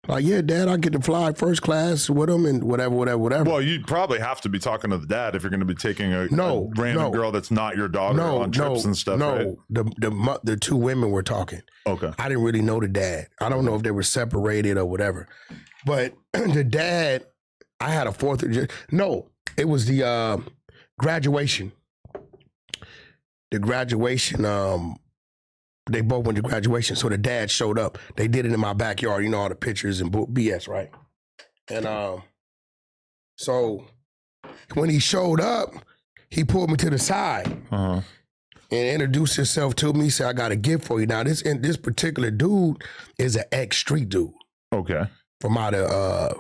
like, yeah, Dad, I get to fly first class with him and whatever. Well, you'd probably have to be talking to the dad if you're going to be taking a random girl that's not your daughter on trips and stuff. No, right? The two women were talking. Okay. I didn't really know the dad. I don't know if they were separated or whatever. But the dad, I had a it was the graduation. The graduation, they both went to graduation, so the dad showed up. They did it in my backyard, you know, all the pictures and BS, right? And so when he showed up, he pulled me to the side and introduced himself to me. He said, I got a gift for you. Now, this particular dude is an ex-street dude. Okay. From out of, I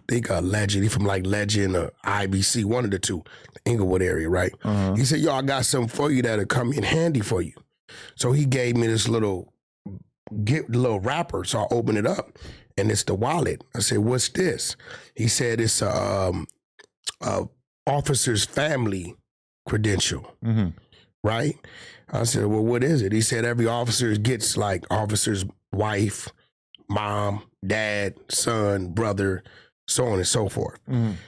think Legend. He's from like Legend or IBC, one of the two, Inglewood area, right? He said, yo, I got something for you that'll come in handy for you. So he gave me this little wrapper. So I opened it up and it's the wallet. I said, what's this? He said, it's a officer's family credential, right? I said, well, what is it? He said, every officer gets like officer's wife, mom, dad, son, brother, so on and so forth.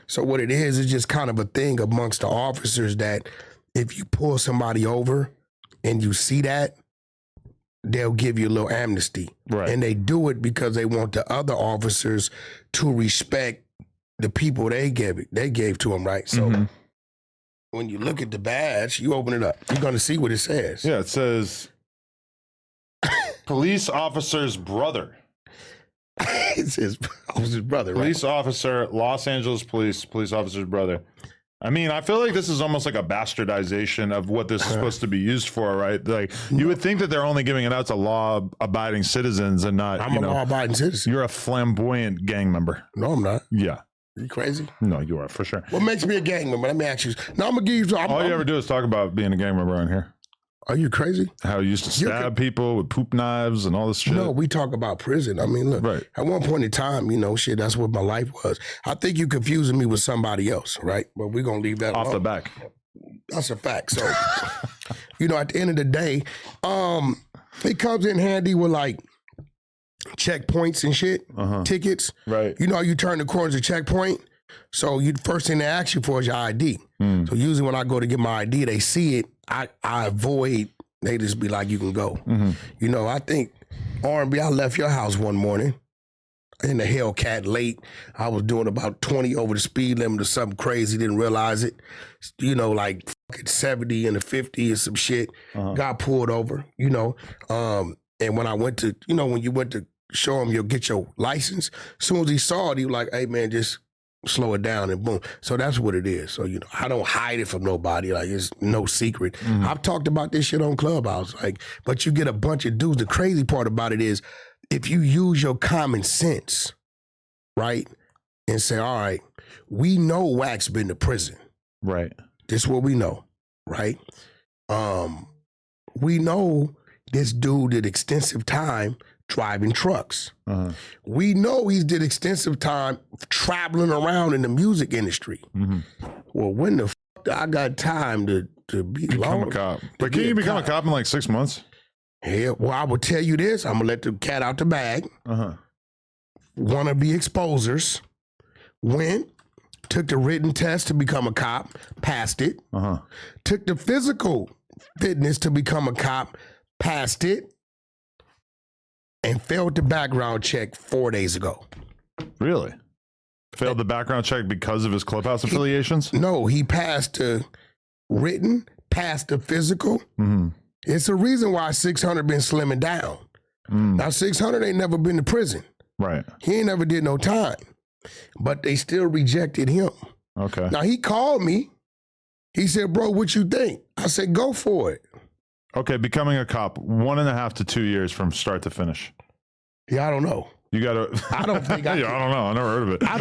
So what it is just kind of a thing amongst the officers that if you pull somebody over and you see that, they'll give you a little amnesty. Right. And they do it because they want the other officers to respect the people they gave to them, right? So when you look at the badge, you open it up, you're going to see what it says. Yeah, it says police officer's brother. It says officer's brother, Police officer, Los Angeles police officer's brother. I mean, I feel like this is almost like a bastardization of what this is supposed to be used for, right? Like, you would think that they're only giving it out to law-abiding citizens and not, I'm a law-abiding citizen. You're a flamboyant gang member. No, I'm not. Yeah. You crazy? No, you are, for sure. What makes me a gang member? Let me ask you. Now, I'm going to give you... All you ever do is talk about being a gang member on here. Are you crazy? How you used to stab people with poop knives and all this shit. No, we talk about prison. I mean, look, at one point in time, you know, shit, that's what my life was. I think you confusing me with somebody else, right? But we're going to leave that off alone. the back. That's a fact. So, you know, at the end of the day, it comes in handy with like checkpoints and shit, tickets. Right. You know, you turn the corners of checkpoint. So you first thing they ask you for is your ID. So usually when I go to get my ID, they see it. I avoid, they just be like, you can go. You know, I think R&B, I left your house one morning in the Hellcat late. I was doing about 20 over the speed limit or something crazy, didn't realize it. You know, like 70 and a 50 or some shit. Got pulled over, you know. And when I went to, you know, when you went to show him you'll get your license, as soon as he saw it, he was like, hey man, just slow it down and boom. So that's what it is. So, you know, I don't hide it from nobody. Like, it's no secret. I've talked about this shit on Clubhouse. Like, but you get a bunch of dudes. The crazy part about it is if you use your common sense, right, and say, all right, we know Wack's been to prison. Right. This is what we know, right? We know this dude did extensive time driving trucks. We know he's did extensive time traveling around in the music industry. Well, when the I got time to become a cop? But can you become a cop in like 6 months? Yeah, well, I will tell you this. I'm gonna let the cat out the bag. Wannabe exposers went, took the written test to become a cop, passed it. Took the physical fitness to become a cop, passed it. And failed the background check 4 days ago. Really? Failed the background check because of his Clubhouse affiliations? No, he passed the written, passed the physical. It's a reason why 600 been slimming down. Now 600 ain't never been to prison. Right. He ain't never did no time. But they still rejected him. Okay. Now he called me. He said, bro, what you think? I said, go for it. Okay, becoming a cop, 1.5 to 2 years from start to finish. Yeah, I don't know. You gotta. I don't think. I don't know. I never heard of it. I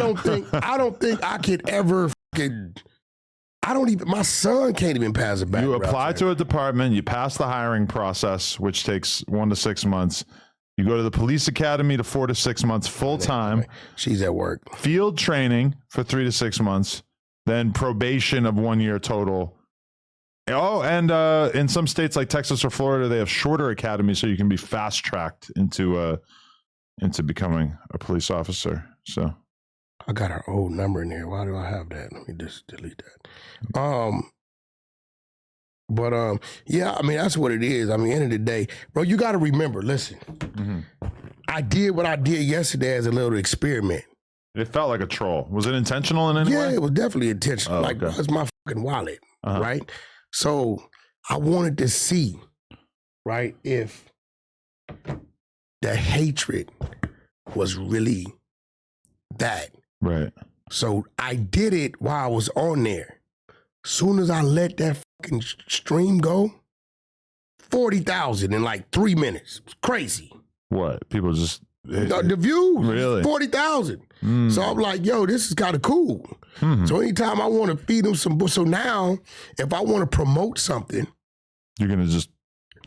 don't think I could ever. I don't even. My son can't even pass a background. You apply to a department. You pass the hiring process, which takes 1 to 6 months. You go to the police academy to 4 to 6 months full time. She's at work. Field training for 3 to 6 months. Then probation of 1 year total. Oh, and in some states like Texas or Florida, they have shorter academies, so you can be fast tracked into becoming a police officer. So, I got her old number in here. Why do I have that? Let me just delete that. Yeah, I mean that's what it is. I mean, end of the day, bro, you got to remember. Listen, I did what I did yesterday as a little experiment. It felt like a troll. Was it intentional in any way? Yeah, it was definitely intentional. Oh, like it's my fucking wallet, right? So I wanted to see, right, if the hatred was really that. Right. So I did it while I was on there. Soon as I let that fucking stream go, 40,000 in like 3 minutes. It's crazy. What? People just... The views, really? 40,000. So I'm like, yo, this is kind of cool. So anytime I want to feed them some, so now if I want to promote something, you're gonna just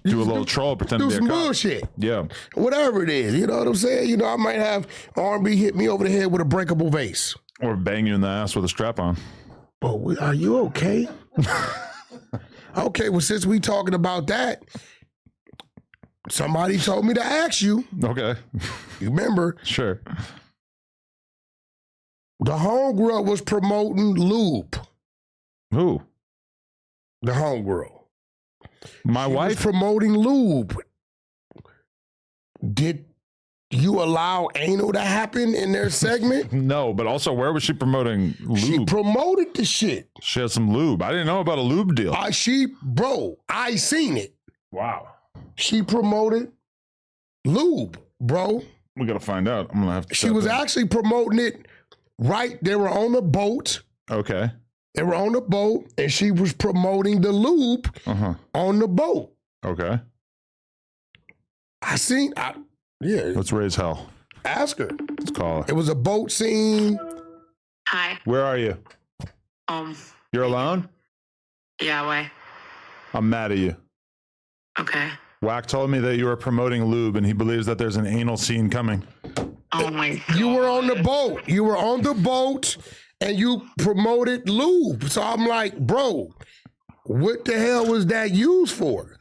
do a little troll, pretend to be do some bullshit. Yeah, whatever it is. You know what I'm saying? You know, I might have R&B hit me over the head with a breakable vase, or bang you in the ass with a strap on. But are you okay? Okay, well, since we talking about that. Somebody told me to ask you. Okay. You remember? Sure. The homegirl was promoting lube. Who? The homegirl. My wife? Was promoting lube. Did you allow anal to happen in their segment? No, but also where was she promoting lube? She promoted the shit. She had some lube. I didn't know about a lube deal. I seen it. Wow. She promoted lube, bro. We got to find out. I'm going to have to. She was actually promoting it right. They were on a boat. Okay. They were on the boat and she was promoting the lube on the boat. Okay. Yeah. Let's raise hell. Ask her. Let's call her. It was a boat scene. Hi. Where are you? You're alone? Yeah, why? I'm mad at you. Okay. Wack told me that you were promoting lube, and he believes that there's an anal scene coming. Oh my God. You were on the boat. You were on the boat, and you promoted lube. So I'm like, bro, what the hell was that used for?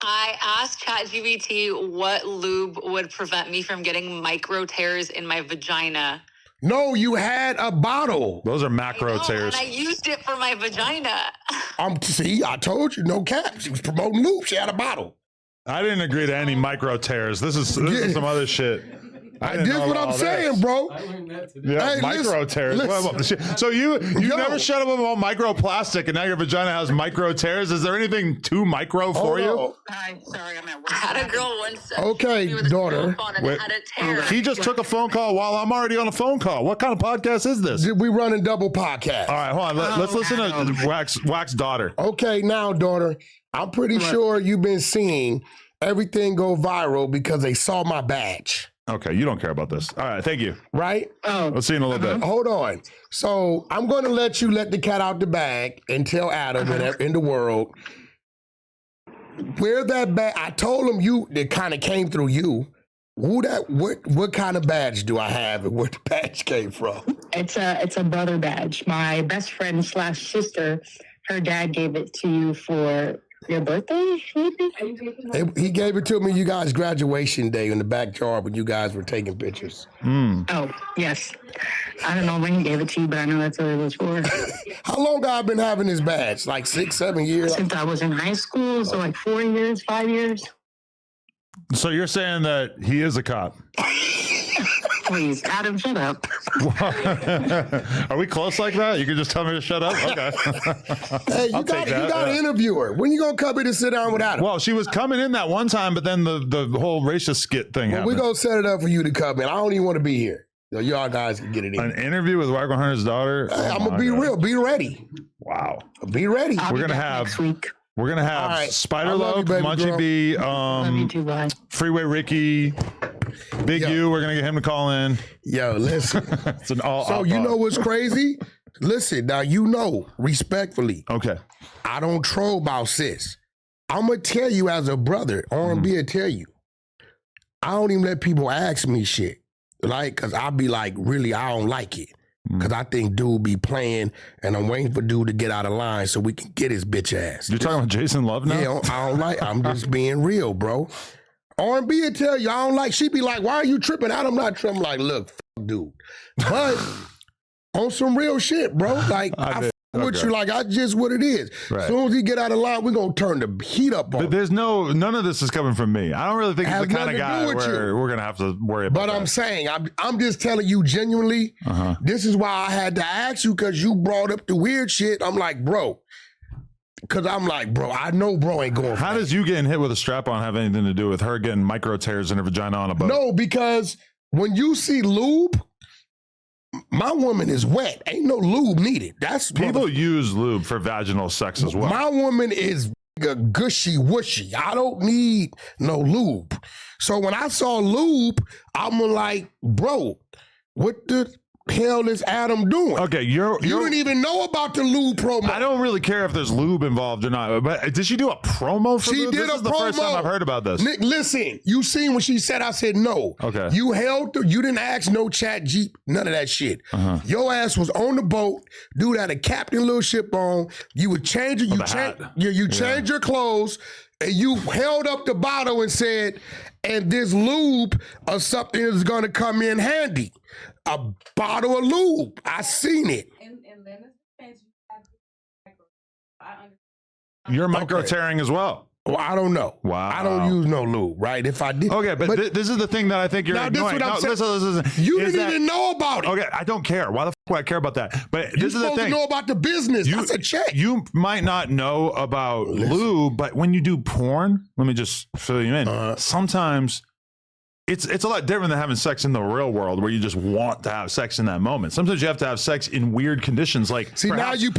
I asked ChatGPT what lube would prevent me from getting micro tears in my vagina. No, you had a bottle. Those are macro tears. And I used it for my vagina. See, I told you, no cap. She was promoting lube. She had a bottle. I didn't agree to any micro tears. This is some other shit. This is what I'm saying, bro. Yeah, hey, micro tears. So you never shut up about microplastic, and now your vagina has micro tears. Is there anything too micro for you? Hi, sorry, I'm at work. I had a girl once. Okay, daughter. Wait, had a tear. He just took a phone call while I'm already on a phone call. What kind of podcast is this? We running double podcast. All right, hold on. Let's listen to Wack's daughter. Okay, now, daughter, I'm pretty sure you've been seeing everything go viral because they saw my badge. Okay, you don't care about this. All right, thank you. Right? We'll see you in a little bit. Hold on. So I'm going to let you let the cat out the bag and tell Adam in the world where that badge. I told him it kind of came through you. What kind of badge do I have and where the badge came from? It's a brother badge. My best friend / sister, her dad gave it to you for your birthday, maybe? He gave it to me you guys' graduation day in the backyard when you guys were taking pictures. Oh, yes. I don't know when he gave it to you, but I know that's what it was for. How long have I been having this badge? Like 6, 7 years? Since I was in high school, so like 4 years, 5 years. So you're saying that he is a cop? Please, Adam, shut up. Are we close like that? You can just tell me to shut up? Okay. Hey, you got to interview her. When you going to come in and sit down with Adam? Well, she was coming in that one time, but then the whole racist skit thing happened. We're going to set it up for you to come in. I don't even want to be here. So y'all guys can get it in. An interview with Wack 100's daughter? Hey, I'm going to be real. Be ready. Wow. Be ready. We're going to have next week. We're going to have right. Spider Love, Munchie B, Love you too, bye. Freeway Ricky, Big U. We're going to get him to call in. Yo, listen. It's an all so you know what's crazy? Listen, now you know, respectfully. Okay. I don't troll about sis. I'm going to tell you as a brother, R&B will tell you. I don't even let people ask me shit. Like, because I'll be like, really, I don't like it. Because I think dude be playing, and I'm waiting for dude to get out of line so we can get his bitch ass. You're talking about Jason Love now? Yeah, I don't like. I'm just being real, bro. R&B will tell you I don't like. She be like, "Why are you tripping?" I'm not tripping. I'm like, look, dude. But on some real shit, bro. Like I with you, like I just what it is. Right. As soon as he get out of line, we're gonna turn the heat up on. But there's none of this is coming from me. I don't really think he's the kind of guy where we're gonna have to worry about. But I'm saying, I'm just telling you genuinely. This is why I had to ask you because you brought up the weird shit. I'm like, bro. Because I'm like, bro, I know bro ain't going. How does you getting hit with a strap on have anything to do with her getting micro tears in her vagina on a boat? No, because when you see lube. My woman is wet. Ain't no lube needed. That's people use lube for vaginal sex as well. My woman is gushy wushy. I don't need no lube. So when I saw lube, I'm like, bro, what the hell is Adam doing? Okay, you didn't even know about the lube promo. I don't really care if there's lube involved or not. But did she do a promo for lube? This is the first time I've heard about this. Nick, listen, you seen what she said? I said no. Okay. You you didn't ask no chat Jeep, none of that shit. Your ass was on the boat. Dude had a Captain Little ship on. You would change it. You changed your clothes. And you held up the bottle and said, and this lube or something is going to come in handy. A bottle of lube. I seen it. You're micro tearing as well. Well, I don't know. Wow. I don't use no lube, right? If I did. Okay, but this is the thing that I think you're ignoring. Listen. You didn't even know about it. Okay, I don't care. Why the fuck would I care about that? But this is the thing. You're supposed to know about the business. That's a check. You might not know about lube, but when you do porn, let me just fill you in. Sometimes it's a lot different than having sex in the real world where you just want to have sex in that moment. Sometimes you have to have sex in weird conditions, like now you're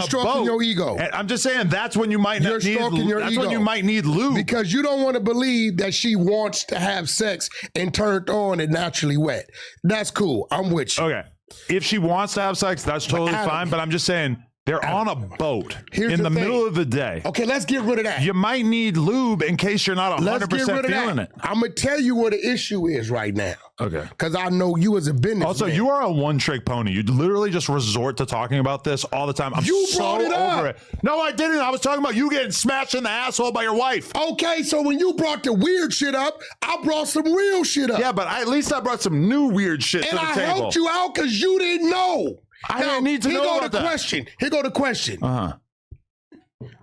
stroking your ego. And I'm just saying that's when you might not need when you might need lube because you don't want to believe that she wants to have sex and turned on and naturally wet. That's cool. I'm with you. Okay. If she wants to have sex, that's totally fine. But I'm just saying, they're on a boat in the middle of the day. Okay, let's get rid of that. You might need lube in case you're not 100% feeling it. I'm going to tell you what the issue is right now. Okay. Because I know you as a businessman. Also, you are a one-trick pony. You literally just resort to talking about this all the time. I'm so over it. No, I didn't. I was talking about you getting smashed in the asshole by your wife. Okay, so when you brought the weird shit up, I brought some real shit up. Yeah, but at least I brought some new weird shit to the table. And I helped you out because you didn't know. I didn't need to know about that. Here go the question.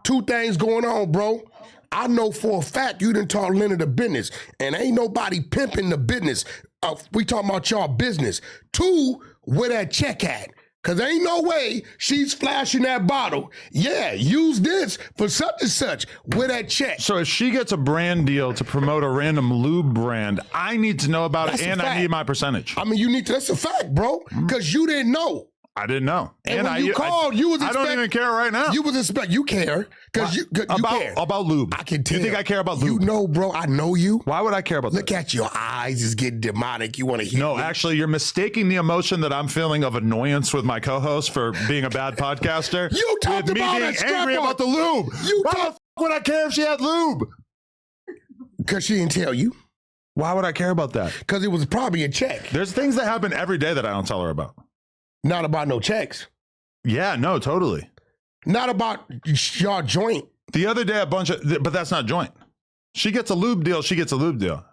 Two things going on, bro. I know for a fact you didn't talk Leonard the business, and ain't nobody pimping the business. We talking about y'all business. Two, where that check at? Because ain't no way she's flashing that bottle. Yeah, use this for such and such. Where that check? So if she gets a brand deal to promote a random lube brand, I need to know about it, and I need my percentage. I mean, you need to. That's a fact, bro. Because you didn't know. I didn't know. And when you called, you was I don't even care right now. You was expect. You care because you care about lube. I can tell. You think I care about lube? You know, bro. I know you. Why would I care about Look at your eyes. Is getting demonic. You want to hear? No, actually, you're mistaking the emotion that I'm feeling of annoyance with my co-host for being a bad podcaster. You talked with about me being angry about the lube. Why the f would I care if she had lube? Because she didn't tell you. Why would I care about that? Because it was probably a check. There's things that happen every day that I don't tell her about. Not about no checks. Yeah, no, totally. Not about y'all joint. The other day, but that's not joint. She gets a lube deal. She gets a lube deal.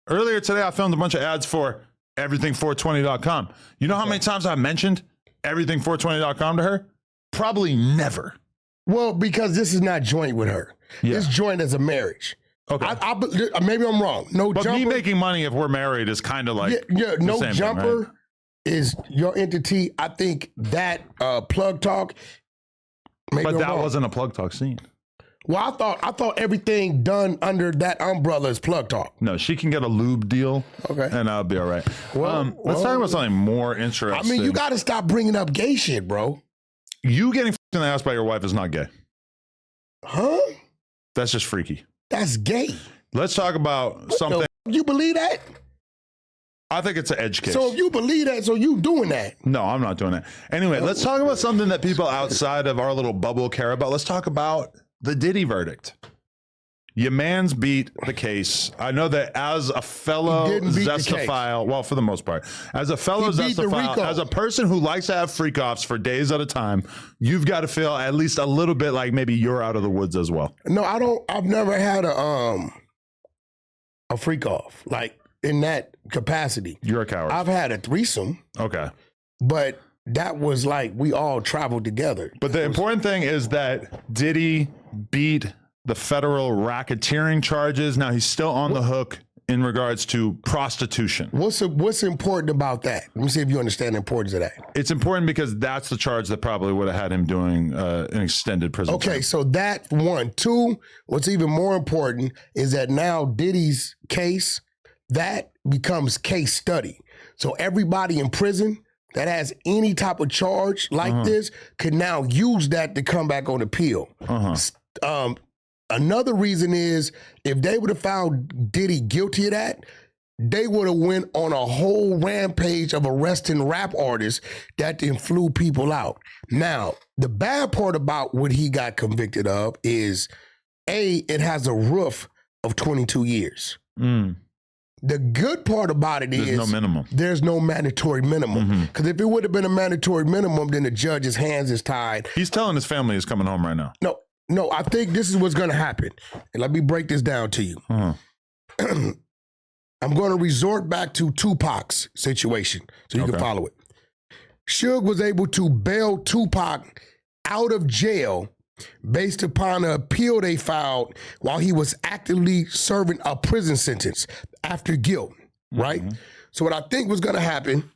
Earlier today, I filmed a bunch of ads for everything420.com. You know how many times I mentioned everything420.com to her? Probably never. Well, because this is not joint with her. Yeah. It's joint as a marriage. Okay. Maybe I'm wrong. No but jumper. Me making money if we're married is kind of like no jumper. Thing, right? Is your entity. I think that plug talk. But that wasn't a plug talk scene. Well, I thought everything done under that umbrella is plug talk. No, she can get a lube deal. Okay, and I'll be all right. Let's talk about something more interesting. I mean, you got to stop bringing up gay shit, bro. You getting f***ed in the ass by your wife is not gay. Huh? That's just freaky. That's gay. Let's talk about something. You believe that? I think it's an edge case. So if you believe that, so you doing that? No, I'm not doing that. Anyway, let's talk about something that people outside of our little bubble care about. Let's talk about the Diddy verdict. Your man's beat the case. I know that as a fellow Zestophile, well, for the most part, as a fellow Zestophile, as a person who likes to have freak offs for days at a time, you've got to feel at least a little bit like maybe you're out of the woods as well. No, I don't. I've never had a freak off like in that capacity. You're a coward. I've had a threesome. Okay. But that was like we all traveled together. But the important thing is that Diddy beat the federal racketeering charges. Now he's still on the hook in regards to prostitution. What's important about that? Let me see if you understand the importance of that. It's important because that's the charge that probably would have had him doing an extended prison term. So that one. Two, what's even more important is that now Diddy's case, that becomes case study. So everybody in prison that has any type of charge like this can now use that to come back on appeal. Another reason is if they would have found Diddy guilty of that, they would have went on a whole rampage of arresting rap artists that then flew people out. Now, the bad part about what he got convicted of is, A, it has a roof of 22 years. The good part about it is no minimum. There's no mandatory minimum. Because if it would have been a mandatory minimum, then the judge's hands is tied. He's telling his family he's coming home right now. No, I think this is what's going to happen. And let me break this down to you. I'm going to resort back to Tupac's situation so you can follow it. Suge was able to bail Tupac out of jail based upon an appeal they filed while he was actively serving a prison sentence after guilt, right? So what I think was going to happen,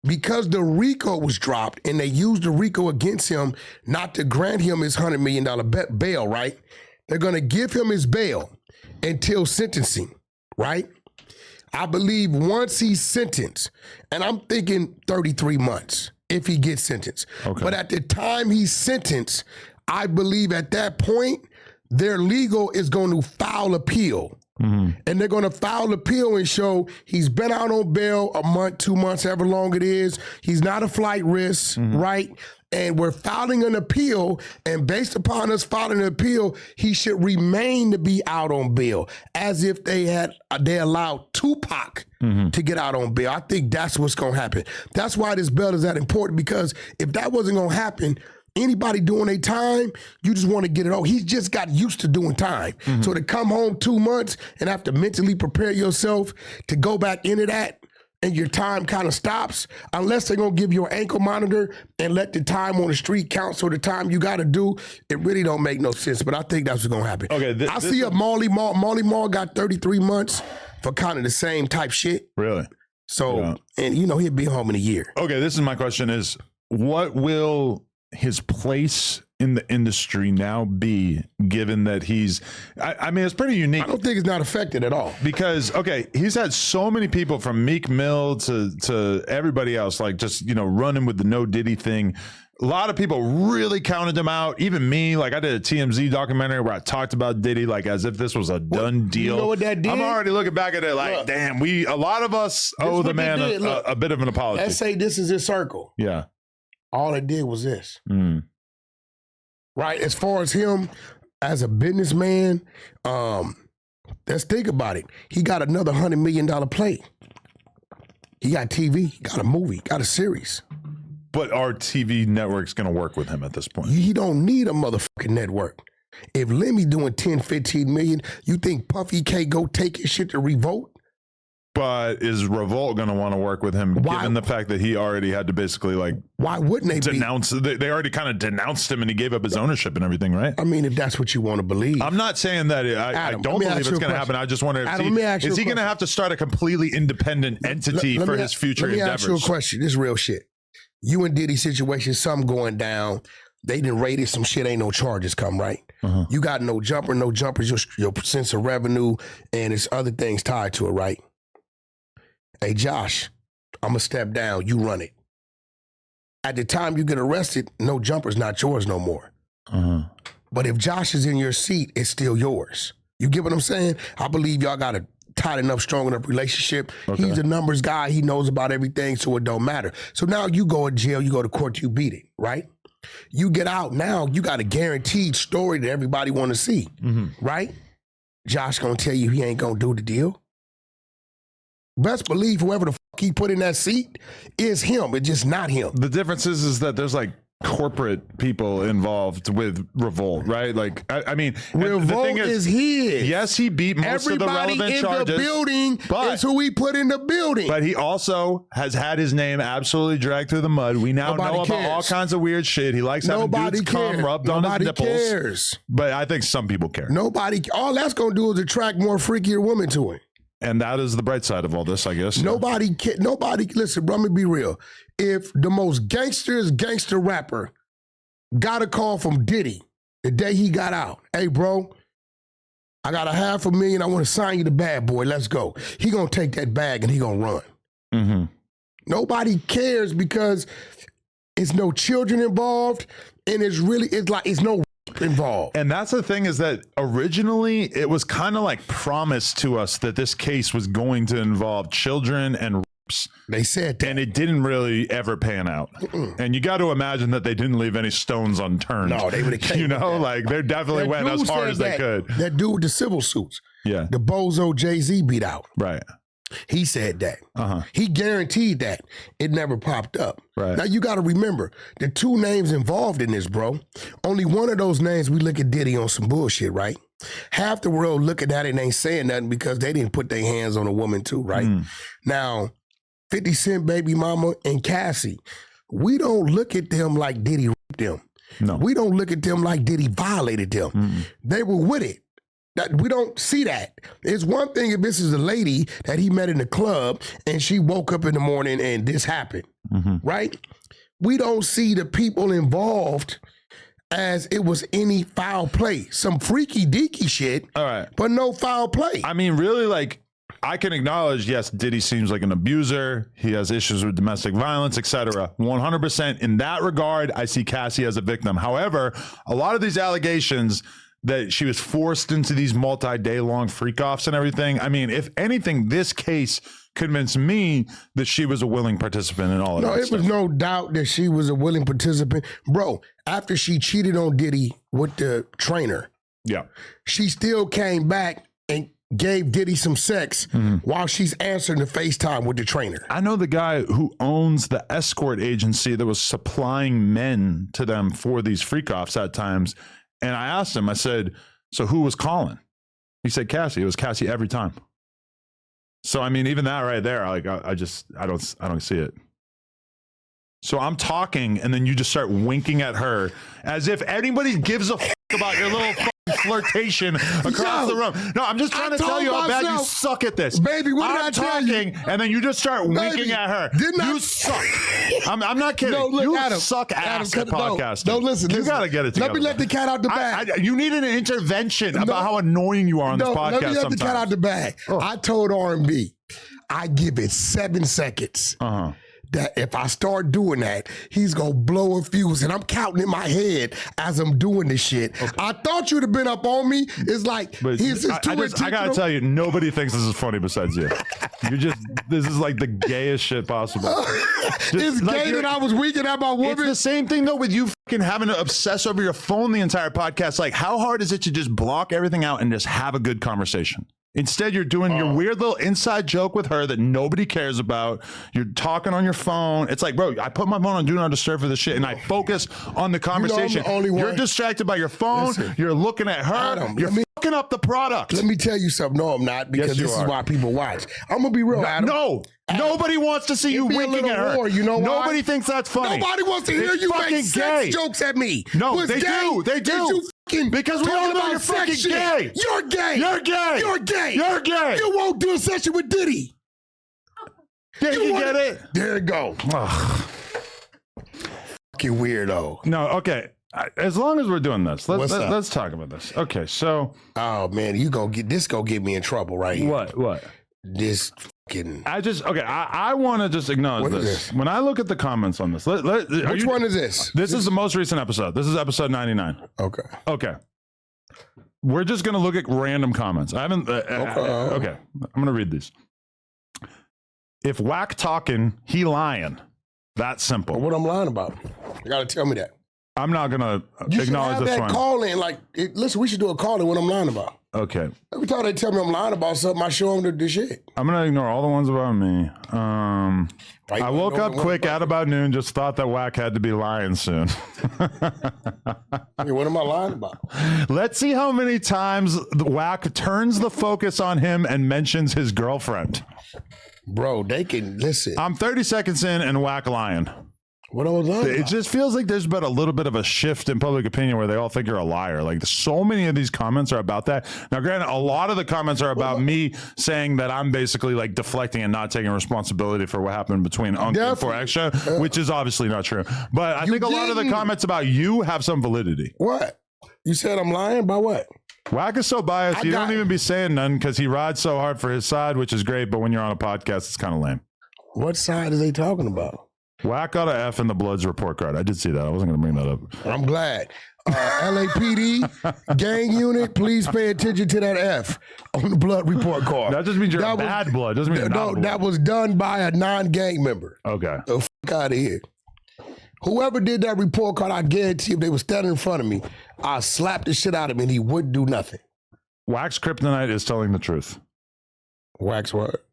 because the RICO was dropped and they used the RICO against him not to grant him his $100 million bail, right? They're going to give him his bail until sentencing, right? I believe once he's sentenced, and I'm thinking 33 months if he gets sentenced. But at the time he's sentenced, I believe at that point, their legal is going to file appeal And they're going to file an appeal and show he's been out on bail a month, 2 months, however long it is. He's not a flight risk, right? And we're filing an appeal, and based upon us filing an appeal, he should remain to be out on bail, as if they allowed Tupac to get out on bail. I think that's what's going to happen. That's why this bail is that important, because if that wasn't going to happen, anybody doing a time, you just want to get it over. He's just got used to doing time. So to come home 2 months and have to mentally prepare yourself to go back into that, and your time kind of stops, unless they're going to give you an ankle monitor and let the time on the street count, so the time you got to do, it really don't make no sense. But I think that's what's going to happen. Okay, I see a Marley Marl got 33 months for kind of the same type shit. Really? So, and you know, he'll be home in a year. Okay, this is my question is, what will his place in the industry now be, given that he's, I mean, it's pretty unique. I don't think it's not affected at all. Because, okay, he's had so many people from Meek Mill to everybody else, like just, you know, running with the no Diddy thing. A lot of people really counted him out. Even me, like I did a TMZ documentary where I talked about Diddy like as if this was a done deal. You know what that did? I'm already looking back at it like, look, damn, a lot of us owe the man a bit of an apology. Let's say this is his circle. Yeah. All it did was this. Right? As far as him as a businessman, let's think about it. He got another $100 million play. He got TV, he got a movie, got a series. But our TV network's going to work with him at this point. He don't need a motherfucking network. If Lemmy doing 10, 15 million, you think Puffy can't go take his shit to Revolt? But is Revolt going to want to work with him, given the fact that he already had to basically like... Why wouldn't they denounce? They already kind of denounced him and he gave up his ownership and everything, right? I mean, if that's what you want to believe. I'm not saying that I don't believe it's going to happen. I just wonder, is he going to have to start a completely independent entity for his future endeavors? Let me ask you a question. This is real shit. You and Diddy situation, something going down. They didn't rate it, some shit, ain't no charges come, right? You got no jumpers, your sense of revenue, and it's other things tied to it, right? Hey, Josh, I'm going to step down. You run it. At the time you get arrested, no jumper's not yours no more. But if Josh is in your seat, it's still yours. You get what I'm saying? I believe y'all got a tight enough, strong enough relationship. Okay. He's a numbers guy. He knows about everything, so it don't matter. So now you go to jail, you go to court, you beat it, right? You get out, now you got a guaranteed story that everybody want to see, right? Josh going to tell you he ain't going to do the deal. Best believe whoever the fuck he put in that seat is him. It's just not him. The difference is that there's like corporate people involved with Revolt, right? Like, I mean, Revolt the thing is his. Yes, he beat most of the relevant charges. Everybody in the building is who he put in the building. But he also has had his name absolutely dragged through the mud. We now know about all kinds of weird shit. He likes having dudes cum rubbed on his nipples. Nobody cares. But I think some people care. All that's going to do is attract more freakier women to him. And that is the bright side of all this, I guess. Nobody, listen, bro, let me be real. If the most gangster rapper got a call from Diddy the day he got out, hey, bro, I got $500,000. I want to sign you the bad boy. Let's go. He going to take that bag and he going to run. Nobody cares because it's no children involved and it's no involved. And that's the thing, is that originally it was kind of like promised to us that this case was going to involve children and rapes. They said that. And it didn't really ever pan out. And you got to imagine that they didn't leave any stones unturned. No, they would have came. You know, like they definitely went as hard as they could. That dude with the civil suits. Yeah. The bozo Jay-Z beat out. Right. He said that. He guaranteed that. It never popped up. Right. Now, you got to remember, the two names involved in this, bro, only one of those names we look at Diddy on some bullshit, right? Half the world look at that and ain't saying nothing because they didn't put their hands on a woman too, right? Now, 50 Cent, Baby Mama, and Cassie, we don't look at them like Diddy raped them. No. We don't look at them like Diddy violated them. They were with it. We don't see that. It's one thing if this is a lady that he met in the club and she woke up in the morning and this happened, right? We don't see the people involved as it was any foul play. Some freaky deaky shit, all right, but no foul play. I mean, really, like, I can acknowledge, yes, Diddy seems like an abuser. He has issues with domestic violence, etc. 100% in that regard, I see Cassie as a victim. However, a lot of these allegations that she was forced into these multi-day long freak offs and everything. I mean, if anything, this case convinced me that she was a willing participant in all of that. No, it was no doubt that she was a willing participant. Bro, after she cheated on Diddy with the trainer, she still came back and gave Diddy some sex while she's answering the FaceTime with the trainer. I know the guy who owns the escort agency that was supplying men to them for these freak offs at times. And I asked him, I said, so who was calling? He said, Cassie. It was Cassie every time. So, I mean, even that right there, like, I don't see it. So I'm talking and then you just start winking at her as if anybody gives a f about your little flirtation across the room. No, I'm just trying to tell you how bad you suck at this. Baby, what did I tell you? And then you just start winking at her. You suck. I'm not kidding. No, look, you Adam, suck ass at podcasting. No, listen. You got to get it together. Let me let the cat out the bag. You needed an intervention about how annoying you are on this podcast let me let sometimes. the cat out the bag. I told R&B, I give it 7 seconds. That if I start doing that, he's going to blow a fuse. And I'm counting in my head as I'm doing this shit. Okay. I thought you'd have been up on me. It's like, I got to tell you, nobody thinks this is funny besides you. This is like the gayest shit possible. It's like gay that I was winking at my woman. It's the same thing though with you fucking having to obsess over your phone the entire podcast. Like, how hard is it to just block everything out and just have a good conversation? Instead, you're doing your weird little inside joke with her that nobody cares about. You're talking on your phone. It's like, bro, I put my phone on Do Not Disturb for this shit, and I focus on the conversation. You're distracted by your phone. Listen, you're looking at her. Adam, you're fucking up the product. Let me tell you something. No, I'm not, because this is why people watch. I'm going to be real, Adam. No. Adam, nobody wants to see you winking at her. War, you know why? Nobody thinks that's funny. Nobody wants to hear you make sex jokes at me. No, they do. They do. Because we all know you're fucking gay. You're gay. You're gay. You're gay. You're gay. You won't do a session with Diddy. Did you get it? There you go. Fucking weirdo. No, okay. As long as we're doing this, let's talk about this. Okay, so. Oh man, gonna get me in trouble right here. What? This fucking. I want to just acknowledge this. When I look at the comments on this, which one is this? This is the most recent episode. This is episode 99. Okay. We're just gonna look at random comments. I haven't. Okay. I'm gonna read these. If Wack talking, he lying. That's simple. What I'm lying about? You gotta tell me that. I'm not gonna acknowledge this one. You should have that call in. Like, listen, we should do a call in what I'm lying about. Okay. Every time they tell me I'm lying about something, I show them the shit. I'm gonna ignore all the ones about me. I woke up quick at about noon. Just thought that Wack had to be lying soon. Hey, what am I lying about? Let's see how many times the Wack turns the focus on him and mentions his girlfriend. Bro, they can listen. I'm 30 seconds in and Wack lying. What I was lying about? It just feels like there's been a little bit of a shift in public opinion where they all think you're a liar. Like, so many of these comments are about that. Now, granted, a lot of the comments are about me saying that I'm basically like deflecting and not taking responsibility for what happened between Uncle and 4Extra, which is obviously not true. But I think a lot of the comments about you have some validity. What? You said I'm lying? By what? Wack is so biased, you don't even be saying nothing because he rides so hard for his side, which is great. But when you're on a podcast, it's kind of lame. What side are they talking about? Wack got an F in the Bloods report card. I did see that. I wasn't going to bring that up. I'm glad. LAPD gang unit, please pay attention to that F on the blood report card. That just means you're bad blood. Doesn't mean no. That was done by a non-gang member. Okay. The fuck out of here. Whoever did that report card, I guarantee if they were standing in front of me, I'd slap the shit out of him and he wouldn't do nothing. Wack's kryptonite is telling the truth. Wack's what?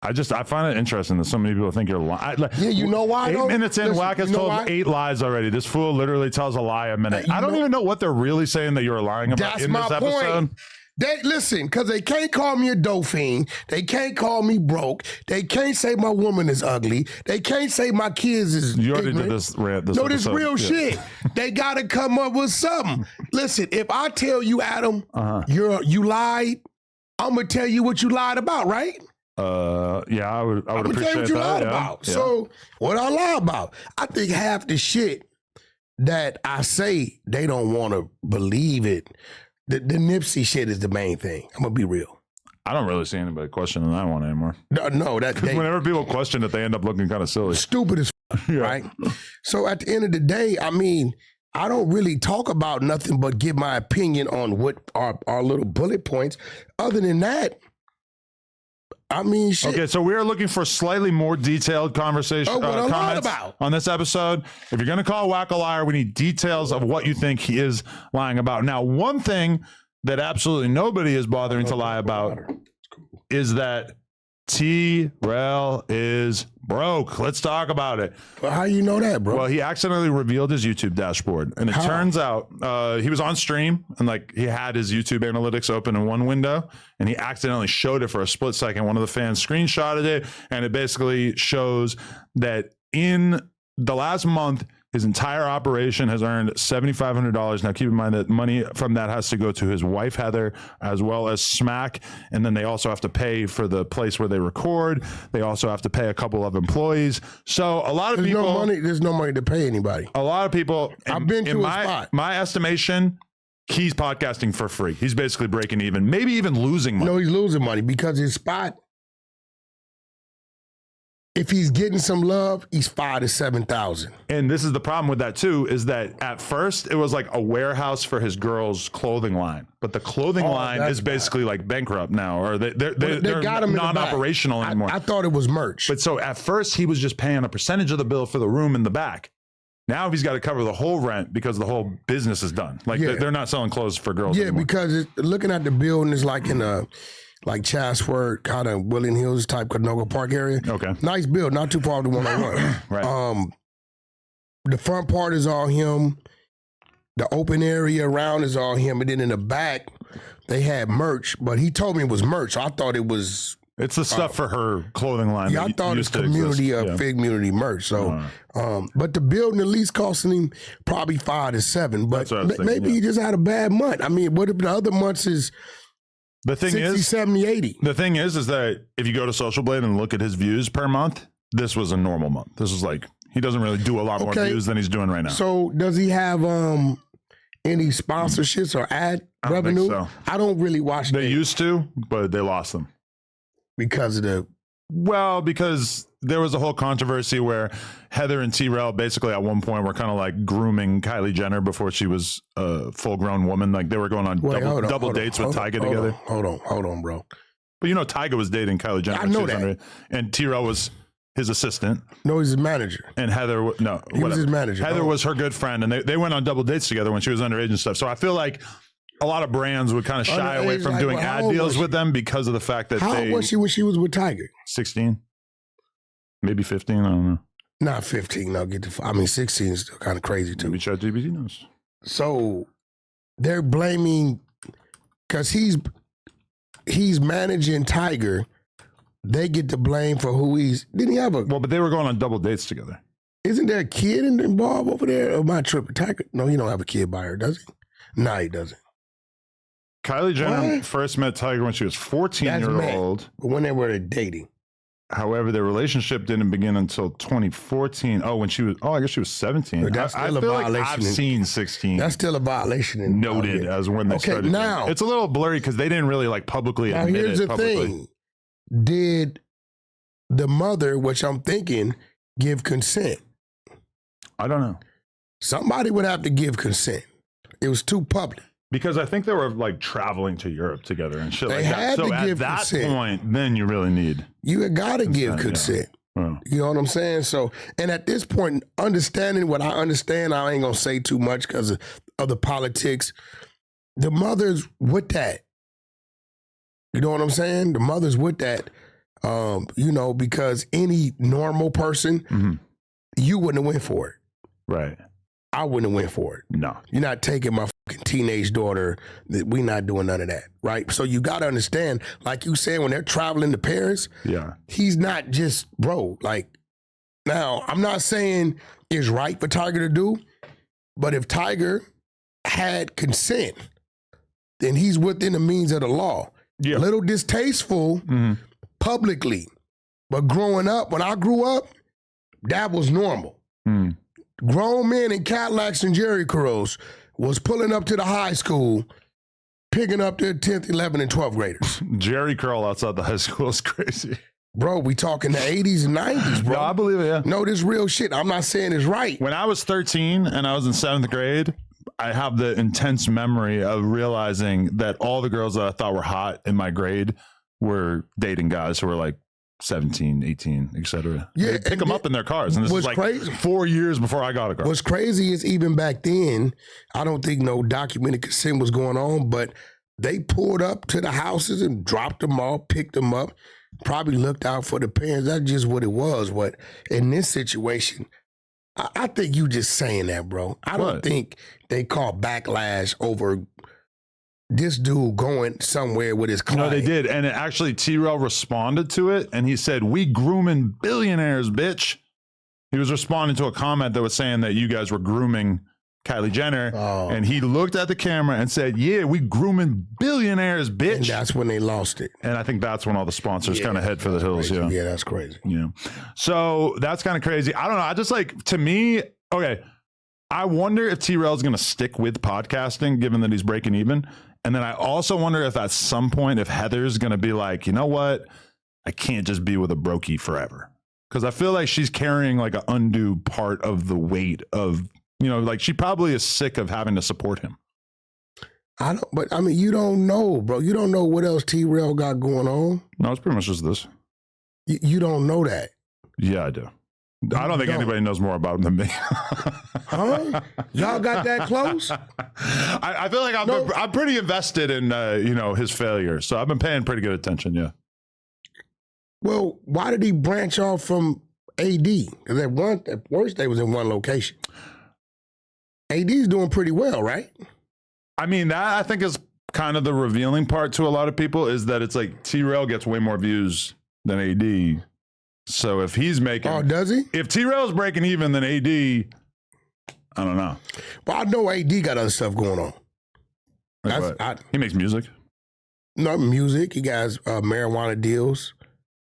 I find it interesting that so many people think you're lying. Yeah, you know why? 8 minutes in, Wack has told 8 lies already. This fool literally tells a lie a minute. I don't even know what they're really saying that you're lying about in this episode. They listen, because they can't call me a dolphin. They can't call me broke. They can't say my woman is ugly. They can't say my kids is You already did this rant. No, this real shit. They got to come up with something. Listen, if I tell you, Adam, you lied, I'm going to tell you what you lied about, right? Yeah, I would appreciate that. Tell you what you lied about. Yeah. So what I lie about? I think half the shit that I say, they don't want to believe it. The Nipsey shit is the main thing. I'm gonna be real. I don't really see anybody questioning that one anymore. No, because whenever people question it, they end up looking kind of silly, stupid as right. So at the end of the day, I mean, I don't really talk about nothing but give my opinion on what our little bullet points. Other than that, I mean, shit. Okay, so we are looking for slightly more detailed conversation comments on this episode. If you're going to call Wack a liar, we need details of what you think he is lying about. Now, one thing that absolutely nobody is bothering to lie about is that T-Rell is broke. Let's talk about it. Well, how you know that, bro? Well, he accidentally revealed his YouTube dashboard, and it turns out he was on stream and like he had his YouTube analytics open in one window, and he accidentally showed it for a split second. One of the fans screenshotted it, and it basically shows that in the last month, his entire operation has earned $7,500. Now, keep in mind that money from that has to go to his wife, Heather, as well as Smack. And then they also have to pay for the place where they record. They also have to pay a couple of employees. So a lot of people... There's no money to pay anybody. A lot of people... I've been to a spot. My estimation, he's podcasting for free. He's basically breaking even, maybe even losing money. No, he's losing money because his spot... If he's getting some love, he's 5,000 to 7,000. And this is the problem with that too, is that at first it was like a warehouse for his girls' clothing line, but the clothing line is basically like bankrupt now, or they're non-operational anymore. I thought it was merch. But so at first he was just paying a percentage of the bill for the room in the back. Now he's got to cover the whole rent because the whole business is done. Like they're not selling clothes for girls anymore. Because looking at the building is like in a... like Chatsworth, kind of William Hills type Canoga Park area. Okay. Nice build, not too far to 101. Right. The front part is all him. The open area around is all him. And then in the back, they had merch, but he told me it was merch. So I thought it was... It's the stuff for her clothing line. Yeah, I thought it's community Fig Community merch. So, but the building at least costing him probably 5 to 7. But maybe he just had a bad month. I mean, what if the other months is... The thing 60, 70, 80. The thing is that if you go to Social Blade and look at his views per month, this was a normal month. This was like, he doesn't really do a lot more views than he's doing right now. So does he have any sponsorships or ad revenue? So. I don't really watch They used to, but they lost them. Because of the... Well, because there was a whole controversy where Heather and T-Rell basically at one point were kind of like grooming Kylie Jenner before she was a full-grown woman. Like they were going on double dates with Tyga together. Hold on, bro. But you know, Tyga was dating Kylie Jenner. I know that. And T-Rell was his assistant. No, he's his manager. And Heather, he was his manager. Heather was her good friend, and they went on double dates together when she was underage and stuff. So I feel like a lot of brands would kind of shy away from doing ad deals with them because of the fact that How old was she when she was with Tyga? 16, maybe 15. I don't know. Not 15. No, 16 is still kind of crazy too. Maybe ChatGPT knows. So they're blaming because he's managing Tiger. They get the blame for who he's. Didn't he have a? Well, but they were going on double dates together. Isn't there a kid involved over there? Or am I tripping? Tiger? No, he don't have a kid by her, does he? No, he doesn't. Kylie Jenner first met Tiger when she was 14-year-old. When they were dating. However, their relationship didn't begin until 2014. Oh, when she was, I guess she was 17. But that's still a violation. Like I've seen 16. That's still a violation. Noted as when they started. Now, it's a little blurry because they didn't really like publicly admit it. Here's the thing. Did the mother, which I'm thinking, give consent? I don't know. Somebody would have to give consent. It was too public. Because I think they were like traveling to Europe together and shit they like that. So at that consent. Point, then you really need. You got to give consent. Yeah. You know what I'm saying? So, and at this point, understanding what I understand, I ain't going to say too much because of the politics. The mother's with that. You know what I'm saying? The mother's with that, you know, because any normal person, you wouldn't have went for it. Right. I wouldn't have went for it. No. You're not taking my fucking teenage daughter. We're not doing none of that, right? So you got to understand, like you said, when they're traveling to Paris, he's not just, bro, like, now, I'm not saying it's right for Tiger to do, but if Tiger had consent, then he's within the means of the law. Yeah. A little distasteful publicly, but growing up, when I grew up, that was normal. Grown men in Cadillacs and Jerry Curls was pulling up to the high school, picking up their 10th, 11th, and 12th graders. Jerry Curl outside the high school is crazy. Bro, we talking the 80s and 90s, bro. No, I believe it, yeah. No, this real shit. I'm not saying it's right. When I was 13 and I was in 7th grade, I have the intense memory of realizing that all the girls that I thought were hot in my grade were dating guys who were like 17, 18, etc. Yeah, they pick them up in their cars. And this was like crazy. 4 years before I got a car. What's crazy is even back then, I don't think no documented consent was going on, but they pulled up to the houses and dropped them off, picked them up, probably looked out for the parents. That's just what it was. But in this situation, I think you just saying that, bro. I don't think they call backlash over this dude going somewhere with his client. No, they did. And actually, T-Rell responded to it, and he said, "We grooming billionaires, bitch." He was responding to a comment that was saying that you guys were grooming Kylie Jenner, and he looked at the camera and said, "Yeah, we grooming billionaires, bitch." And that's when they lost it. And I think that's when all the sponsors kind of head for the hills. Crazy. Yeah, yeah, that's crazy. Yeah, so that's kind of crazy. I don't know. I just like, to me, okay, I wonder if T-Rell's going to stick with podcasting, given that he's breaking even. And then I also wonder if at some point, if Heather's going to be like, you know what, I can't just be with a brokey forever, because I feel like she's carrying like an undue part of the weight of. You know, like she probably is sick of having to support him. But I mean, you don't know, bro. You don't know what else T-Rell got going on. No, it's pretty much just this. You don't know that. Yeah, I do. I don't think anybody knows more about him than me. Huh? Y'all got that close? I feel like I'm pretty invested in, his failure. So I've been paying pretty good attention. Yeah. Well, why did he branch off from AD? Because at worst they was in one location. AD's doing pretty well, right? I mean, that I think is kind of the revealing part to a lot of people, is that it's like T-Rell gets way more views than AD. So if he's making... Oh, does he? If T-Rell's breaking even than AD, I don't know. Well, I know AD got other stuff going on. Like he makes music? Not music. He got marijuana deals.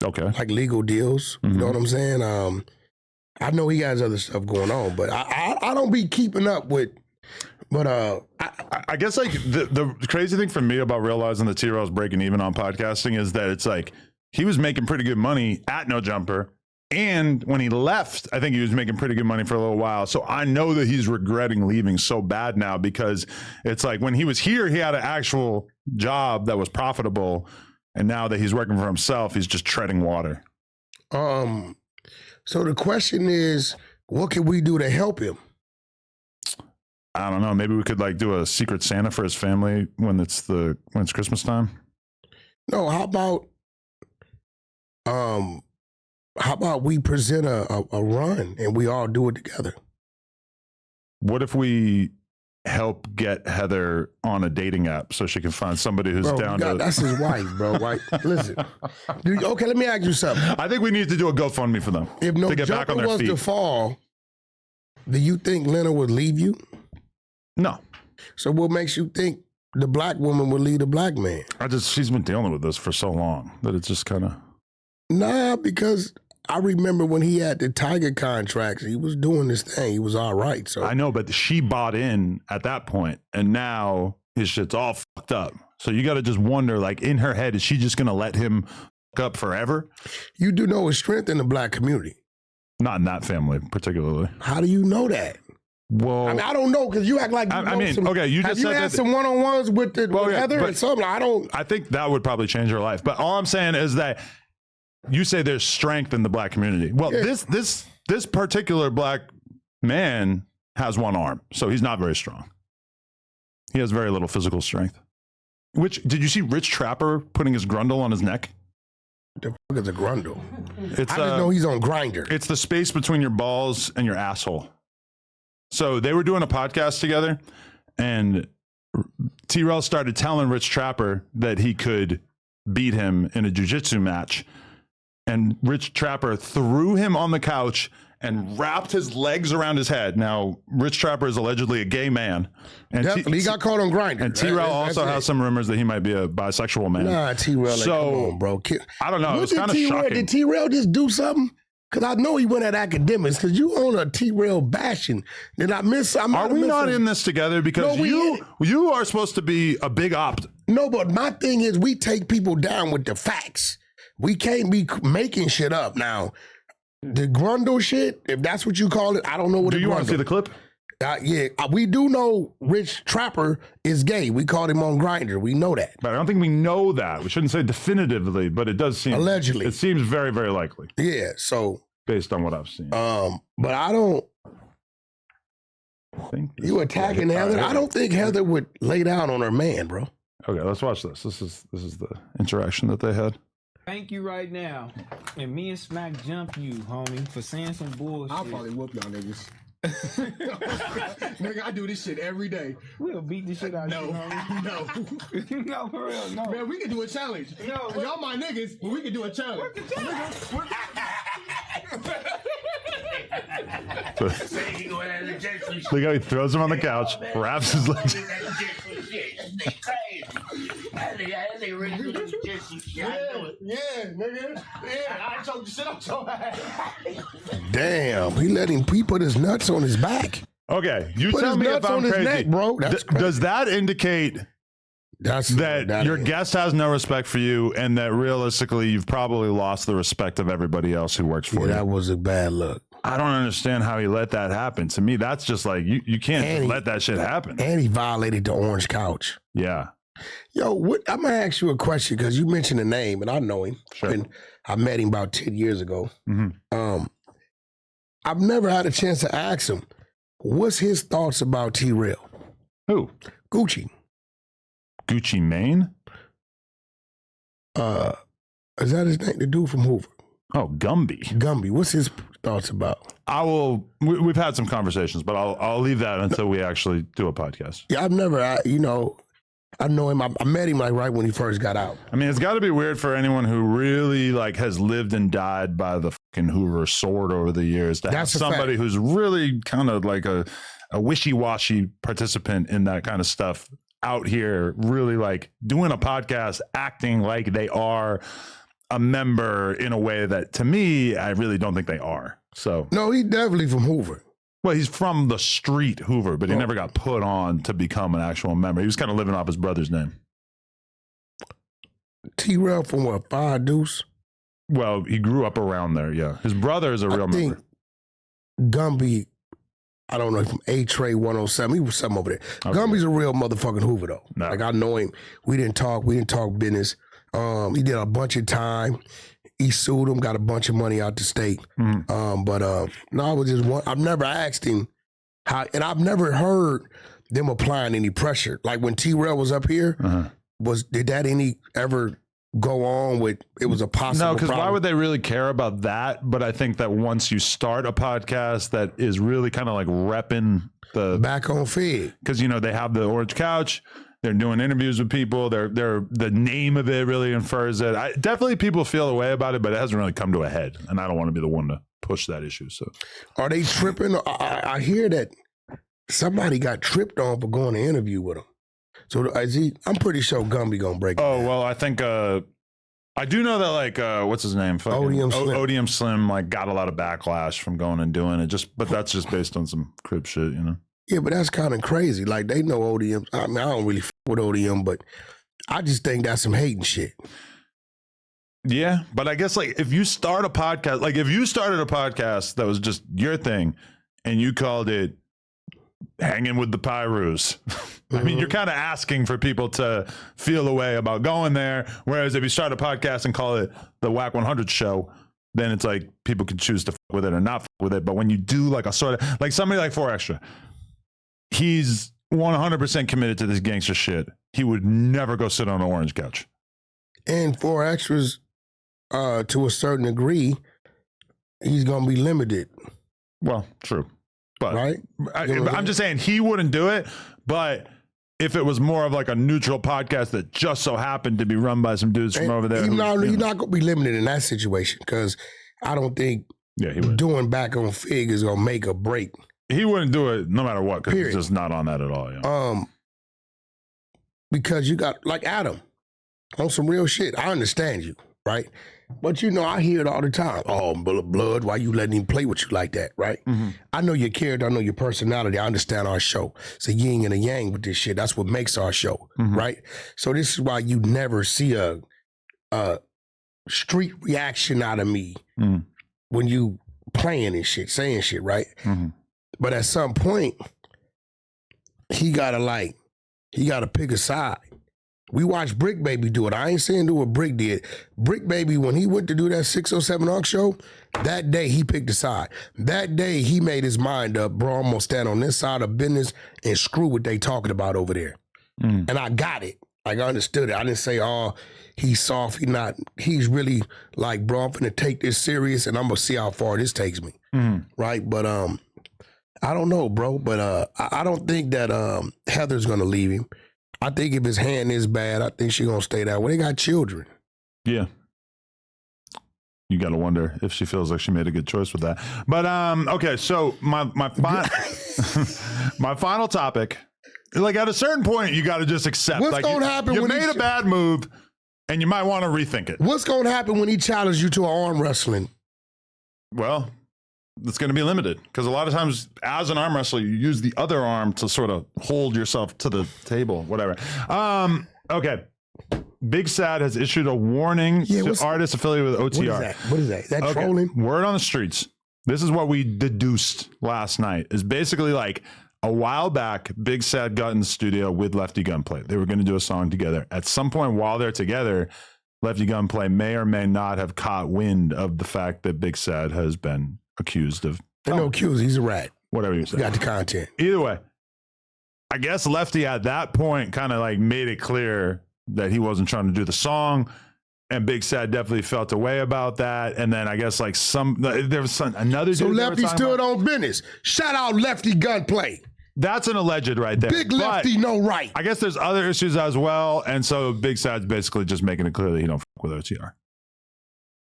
Okay. Like legal deals. Mm-hmm. You know what I'm saying? I know he has other stuff going on, but I don't be keeping up with. But I guess like the crazy thing for me about realizing that T-Rell's breaking even on podcasting is that it's like he was making pretty good money at No Jumper, and when he left, I think he was making pretty good money for a little while. So I know that he's regretting leaving so bad now, because it's like when he was here, he had an actual job that was profitable, and now that he's working for himself, he's just treading water. So the question is, what can we do to help him? I don't know. Maybe we could like do a Secret Santa for his family when it's Christmas time. No, how about we present a run and we all do it together? What if we help get Heather on a dating app so she can find somebody who's down to... That's his wife, bro, right? Listen. Okay, let me ask you something. I think we need to do a GoFundMe for them. If No Jumper was to fall, do you think Lena would leave you? No. So what makes you think the black woman would leave the black man? She's been dealing with this for so long that it's just kind of... Nah, because... I remember when he had the Tiger contracts, he was doing this thing. He was all right. So I know, but she bought in at that point, and now his shit's all fucked up. So you got to just wonder, like, in her head, is she just going to let him fuck up forever? You do know his strength in the black community. Not in that family, particularly. How do you know that? Well, I mean, I don't know, because you act like you okay, you just said had some one-on-ones with Heather and something. I think that would probably change her life. But all I'm saying is that you say there's strength in the black community. Well, yeah. This particular black man has one arm, so he's not very strong. He has very little physical strength. Did you see Rich Trapper putting his grundle on his neck? The fuck is a grundle? I just know he's on Grindr. It's the space between your balls and your asshole. So they were doing a podcast together, and T-Rell started telling Rich Trapper that he could beat him in a jiu-jitsu match. And Rich Trapper threw him on the couch and wrapped his legs around his head. Now, Rich Trapper is allegedly a gay man. And he got caught on Grindr. And T-Rell also has some rumors that he might be a bisexual man. Nah, T-Rell, come on, bro. I don't know. It was kind of shocking. Did T-Rell just do something? Because I know he went at academics, because you own a T-Rell bashing. Did I miss something? Are we not in this together? Because you are supposed to be a big opt. No, but my thing is we take people down with the facts. We can't be making shit up. Now, the Grundle shit, if that's what you call it, I don't know what. Do you want to see the clip? Yeah, we do know Rich Trapper is gay. We called him on Grindr. We know that. But I don't think we know that. We shouldn't say definitively, but it does seem allegedly. It seems very, very likely. Yeah. So based on what I've seen. But I don't. You attacking Heather? I don't think Heather would lay down on her man, bro. Okay, let's watch this. This is the interaction that they had. Thank you right now, and me and Smack jump you, homie, for saying some bullshit. I'll probably whoop y'all niggas. Nigga, I do this shit every day. We'll beat the shit out of you, homie. No. No, for real, no. Man, we can do a challenge. No. Y'all my niggas, but we can do a challenge. What the challenge? Look how he throws him on the couch, wraps his legs. Yeah, nigga. Yeah, I choked the shit out your ass. Damn, he put his nuts on his back. Okay, you tell me if I'm crazy, neck, bro. Does that indicate that your guest has no respect for you, and that realistically you've probably lost the respect of everybody else who works for you? That was a bad look. I don't understand how he let that happen. To me, that's just like you can't let that shit happen. And he violated the orange couch. Yeah. Yo, I'm gonna ask you a question because you mentioned the name, and I know him. Sure. And I met him about 10 years ago. I've never had a chance to ask him, what's his thoughts about T-Rell? Who? Gucci. Gucci Mane? Is that his name? The dude from Hoover. Oh, Gumby. Gumby. What's his thoughts about? We've had some conversations, but I'll leave that until we actually do a podcast. Yeah, I know him. I met him like right when he first got out. I mean, it's got to be weird for anyone who really like has lived and died by the fucking Hoover sword over the years to have somebody who's really kind of like a wishy-washy participant in that kind of stuff out here, really like doing a podcast, acting like they are a member in a way that, to me, I really don't think they are. So no, he definitely from Hoover. Well, he's from the street Hoover, but he never got put on to become an actual member. He was kind of living off his brother's name. T-Rell from what, Fire Deuce? Well, he grew up around there, yeah. His brother is a real member. Gumby, I don't know, from A-Tray 107. He was something over there. Okay. Gumby's a real motherfucking Hoover, though. No. Like, I know him. We didn't talk business. He did a bunch of time. He sued him, got a bunch of money out the state. No, I was just one. I've never asked him how, and I've never heard them applying any pressure. Like when T-Rell was up here, did that ever go on with, it was a possible No, because problem? why would they really care about that? But I think that once you start a podcast that is really kind of like repping the back on Fig, because they have the orange couch. They're doing interviews with people. They're the name of it really infers it. Definitely people feel a way about it, but it hasn't really come to a head. And I don't want to be the one to push that issue. So, are they tripping? I hear that somebody got tripped on for going to interview with him. So is he? I'm pretty sure Gumby gonna break it down. Well, I think I do know that like what's his name? Odium Slim like got a lot of backlash from going and doing it. But that's just based on some crib shit, Yeah, but that's kind of crazy. Like, they know ODM. I mean, I don't really f with ODM, but I just think that's some hating shit. Yeah, but I guess, like, if you start a podcast, like, if you started a podcast that was just your thing and you called it Hanging with the Pyrus, I mean, you're kind of asking for people to feel a way about going there. Whereas if you start a podcast and call it the Wack 100 Show, then it's like people can choose to f with it or not f with it. But when you do, like, a sort of, like, somebody like 4 Extra, he's 100% committed to this gangster shit. He would never go sit on an orange couch. And 4 Extras, to a certain degree, he's going to be limited. Well, true. But right? I'm just saying he wouldn't do it. But if it was more of like a neutral podcast that just so happened to be run by some dudes from over there. He's not going to be limited in that situation because I don't think doing back on Fig is going to make or break. He wouldn't do it no matter what because he's just not on that at all. Yeah. Because you got, like Adam, on some real shit. I understand you, right? But I hear it all the time. Oh, blood, why you letting him play with you like that, right? I know your character, I know your personality, I understand our show. It's a yin and a yang with this shit. That's what makes our show, right? So this is why you never see a street reaction out of me when you playing and shit, saying shit, right? But at some point, he gotta pick a side. We watched Brick Baby do it. I ain't saying do what Brick did. Brick Baby, when he went to do that 607 Unk show, that day he picked a side. That day he made his mind up, bro, I'm gonna stand on this side of business and screw what they talking about over there. And I got it. Like, I understood it. I didn't say, oh, he's soft, he's not. He's really like, bro, I'm finna take this serious and I'm gonna see how far this takes me. Right? But I don't know, bro. But I don't think that Heather's gonna leave him. I think if his hand is bad, I think she's gonna stay that way. They got children. Yeah. You got to wonder if she feels like she made a good choice with that. But okay, so my my final topic, like at a certain point, you got to just accept. What's like gonna happen? You when made a bad move, and you might want to rethink it. What's gonna happen when he challenges you to arm wrestling? Well, it's going to be limited because a lot of times, as an arm wrestler, you use the other arm to sort of hold yourself to the table, whatever. Okay. Big Sad has issued a warning to artists affiliated with OTR. What is that? Is that trolling? Word on the streets. This is what we deduced last night. Is basically like a while back, Big Sad got in the studio with Lefty Gunplay. They were going to do a song together. At some point while they're together, Lefty Gunplay may or may not have caught wind of the fact that Big Sad has been accused of. No accused. He's a rat. Whatever you say. Got the content. Either way, I guess Lefty at that point kind of like made it clear that he wasn't trying to do the song, and Big Sad definitely felt a way about that. And then I guess like there was another. So Lefty stood on business. Shout out Lefty Gunplay. That's an alleged right there. Big Lefty, no right. I guess there's other issues as well, and so Big Sad's basically just making it clear that he don't fuck with OTR.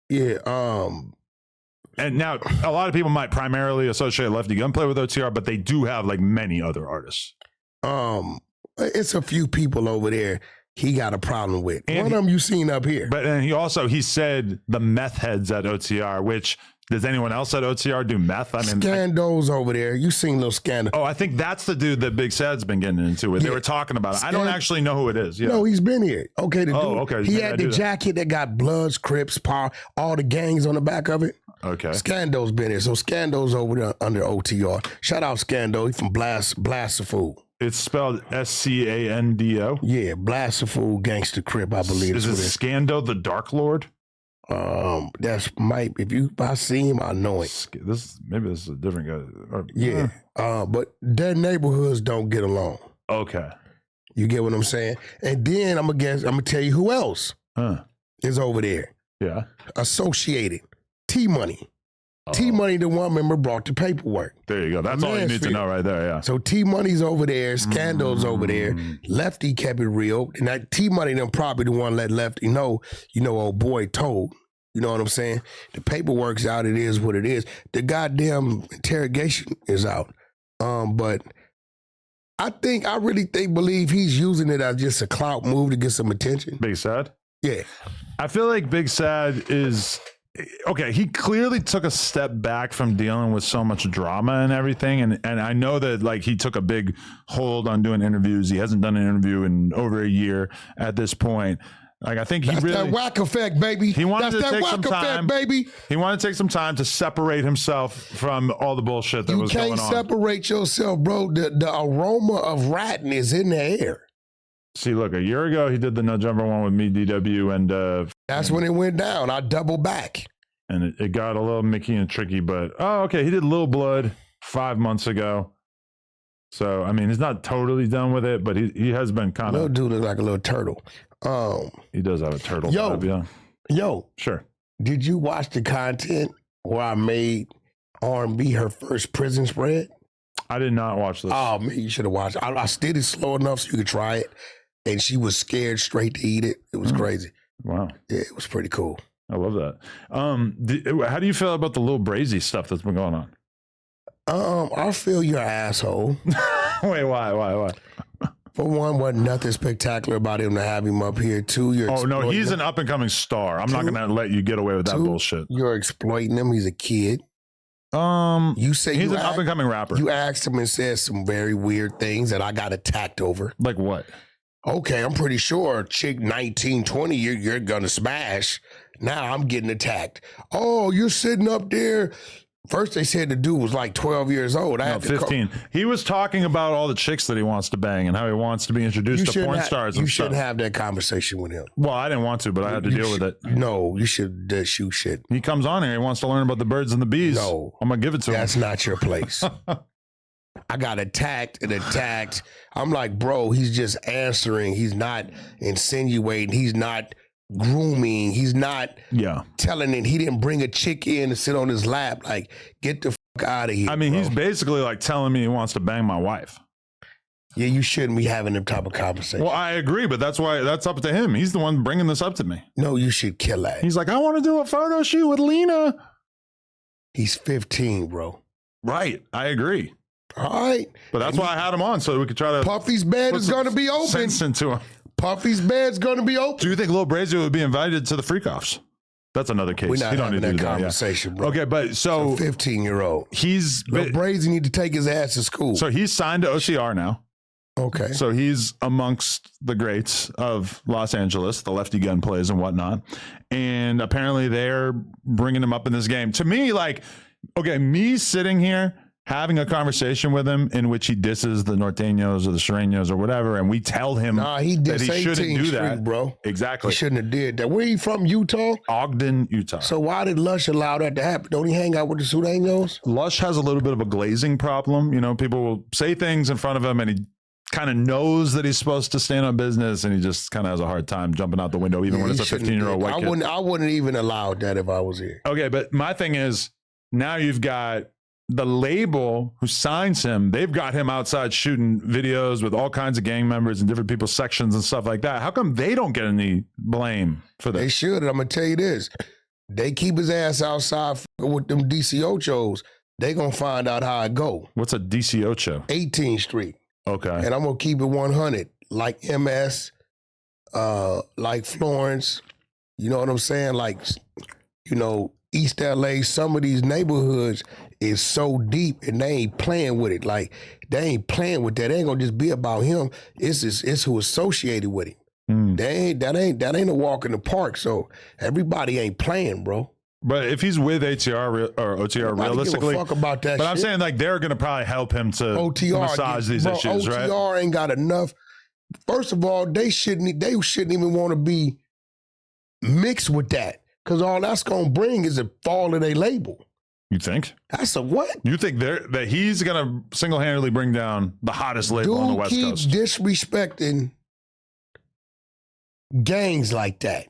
Yeah. And now a lot of people might primarily associate Lefty Gunplay with OTR, but they do have like many other artists. It's a few people over there he got a problem with. And one of them you seen up here. But and he said the meth heads at OTR, which does anyone else at OTR do meth? I mean, Scando's over there. You seen Lil Scando. Oh, I think that's the dude that Big Sad's been getting into it. They were talking about it. I don't actually know who it is. Yeah. No, he's been here. Okay, the dude. Okay. He had the jacket that got Bloods, Crips, Power, all the gangs on the back of it. Okay. Scando's been here. So Scando's over there under OTR. Shout out Scando. He from Blastafool. It's spelled Scando. Yeah, Blastafool Gangster Crip, I believe. Is it Scando the Dark Lord? That's might. If I see him, I know him. Maybe this is a different guy. Yeah. But their neighborhoods don't get along. Okay. You get what I'm saying? And then I'm gonna tell you who else is over there. Yeah. Associated. T-Money. T-Money, the one member, brought the paperwork. There you go. That's all you need to know right there, yeah. So T-Money's over there, Scando's over there, Lefty kept it real, and that T-Money them probably the one let Lefty know, old boy told. You know what I'm saying? The paperwork's out, it is what it is. The goddamn interrogation is out. But I really believe he's using it as just a clout move to get some attention. Big Sad? Yeah. I feel like Big Sad is... Okay, he clearly took a step back from dealing with so much drama and everything, and I know that like he took a big hold on doing interviews. He hasn't done an interview in over a year at this point. Like I think That's that Wack effect, baby. He wanted That's to take some time, effect, baby. He wanted to take some time to separate himself from all the bullshit that was going on. You can't separate yourself, bro. The aroma of ratting is in the air. See, look, a year ago, he did the No Jumper one with me, DW, and... That's when it went down. I doubled back. And it got a little Mickey and tricky, but... Oh, okay, he did Lil Blood 5 months ago. So, I mean, he's not totally done with it, but he has been kind of... Little dude looks like a little turtle. He does have a turtle vibe, yeah. Yo. Sure. Did you watch the content where I made R&B her first prison spread? I did not watch this. Oh, man, you should have watched it. I did it slow enough so you could try it. And she was scared straight to eat it. It was crazy. Wow. Yeah, it was pretty cool. I love that. How do you feel about the Lil Brazy stuff that's been going on? I feel you're an asshole. Wait, why? For one, wasn't nothing spectacular about him to have him up here. Two, he's an up-and-coming star. I'm not going to let you get away with that bullshit. You're exploiting him. He's a kid. You say he's an up-and-coming rapper. You asked him and said some very weird things that I got attacked over. Like what? Okay, I'm pretty sure chick 19, 20, you're gonna smash. Now I'm getting attacked. Oh, you're sitting up there. First they said the dude was like 12 years old. No, 15. He was talking about all the chicks that he wants to bang and how he wants to be introduced to porn stars and You stuff. shouldn't have that conversation with him. Well, I didn't want to, but I had to deal with it. No, you should shoot shit. He comes on here. He wants to learn about the birds and the bees. No. I'm going to give it to him. That's not your place. I got attacked and attacked. I'm like, bro, he's just answering. He's not insinuating. He's not grooming. He's not telling it. He didn't bring a chick in to sit on his lap. Like, get the fuck out of here. I mean, bro. he's basically like telling me he wants to bang my wife. Yeah, you shouldn't be having them type of conversation. Well, I agree, but that's up to him. He's the one bringing this up to me. No, you should kill that. He's like, I want to do a photo shoot with Lena. He's 15, bro. Right. I agree. All right. But that's why I had him on, so we could try to. Puffy's bed is going to be open. Sense into him. Puffy's bed's going to be open. Do you think Lil Brazy would be invited to the freak-offs? That's another case. We're not having that conversation, bro. Okay, but so 15-year-old. Lil Brazy need to take his ass to school. So he's signed to OCR now. Okay. So he's amongst the greats of Los Angeles, the Lefty Gun plays and whatnot. And apparently they're bringing him up in this game. To me, like, okay, me sitting here having a conversation with him in which he disses the Norteños or the Sureños or whatever, and we tell him that he shouldn't do that, bro. Exactly. He shouldn't have did that. Where he from, Utah? Ogden, Utah. So why did Lush allow that to happen? Don't he hang out with the Sureños? Lush has a little bit of a glazing problem. You know, people will say things in front of him and he kind of knows that he's supposed to stand on business, and he just kind of has a hard time jumping out the window, even when it's a 15-year-old white kid. I wouldn't even allow that if I was here. Okay, but my thing is, now you've got the label who signs him. They've got him outside shooting videos with all kinds of gang members and different people's sections and stuff like that. How come they don't get any blame for this? They should. I'm going to tell you this. They keep his ass outside with them DCOchos. They going to find out how it go. What's a DCOcho? 18th Street. Okay. And I'm going to keep it 100. Like MS, like Florence, you know what I'm saying? Like, you know, East LA, some of these neighborhoods is so deep and they ain't playing with it. Like, they ain't playing with that. It ain't gonna just be about him. It's who associated with him. That ain't a walk in the park. So everybody ain't playing, bro. But if he's with ATR or OTR, realistically, give a fuck about that. But shit. I'm saying, like, they're gonna probably help him to massage these issues, right? OTR ain't got enough. First of all, they shouldn't even want to be mixed with that, because all that's gonna bring is a fall of their label. You think? That's a what? You think that he's gonna single-handedly bring down the hottest label on the West Coast? Dude keeps disrespecting gangs like that.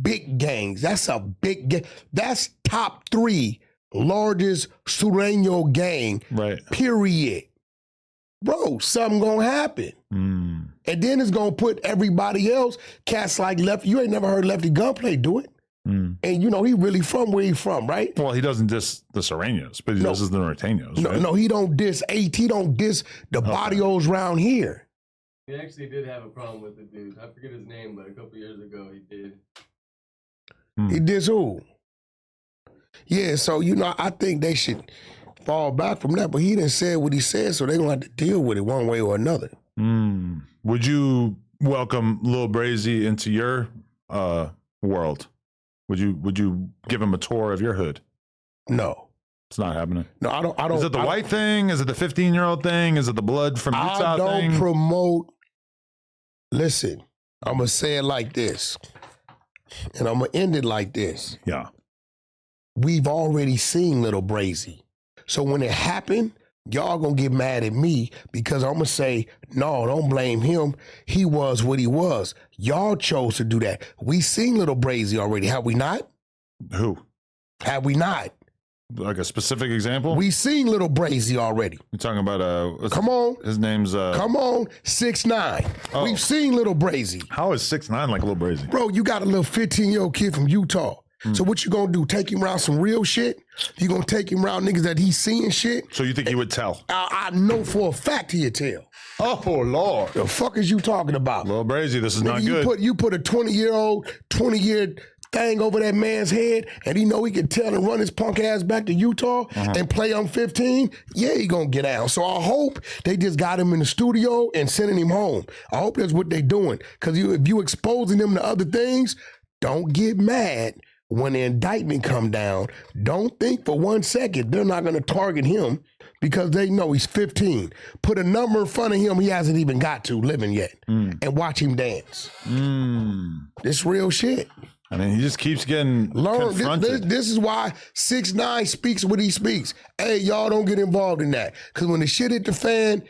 Big gangs. That's a big gang. That's top 3 largest Sureño gang. Right. Period. Bro, something gonna happen. And then it's gonna put everybody else, cats like Lefty. You ain't never heard Lefty Gunplay do it. And you know, he really from where he from, right? Well, he doesn't diss the Sureños, but he disses the Norteños, right? No, he don't diss AT. He don't diss the barrios around here. He actually did have a problem with the dude. I forget his name, but a couple years ago he did. He diss who? Yeah, so, you know, I think they should fall back from that, but he didn't say what he said, so they're going to have to deal with it one way or another. Would you welcome Lil Brazy into your world? Would you give him a tour of your hood? No. It's not happening. No, I don't. Is it the white thing? Is it the 15-year-old thing? Is it the blood from Utah thing? I don't promote. Listen, I'm going to say it like this, and I'm going to end it like this. Yeah. We've already seen Lil Brazy. So when it happened, y'all going to get mad at me because I'm going to say, no, don't blame him. He was what he was. Y'all chose to do that. We seen Lil Brazy already, have we not? Who? Have we not? Like a specific example? We seen Lil Brazy already. You're talking about come on. His name's come on, 6ix9ine. Oh. We've seen Lil Brazy. How is 6ix9ine like Lil Brazy? Bro, you got a little 15-year-old kid from Utah. So what you gonna do? Take him around some real shit? You gonna take him around niggas that he's seeing shit? So you think he would tell? I know for a fact he'd tell. Oh, Lord. The fuck is you talking about? Lil Brazy, this is not good. You put a 20-year-old, 20-year thing over that man's head and he know he can tell and run his punk ass back to Utah and play on 15, yeah, he gonna get out. So I hope they just got him in the studio and sending him home. I hope that's what they doing. Because if you exposing him to other things, don't get mad when the indictment come down. Don't think for 1 second they're not gonna target him because they know he's 15. Put a number in front of him he hasn't even got to living yet and watch him dance. This real shit. I mean, he just keeps getting confronted. This is why 6ix9ine speaks what he speaks. Hey, y'all don't get involved in that. Because when the shit hit the fan,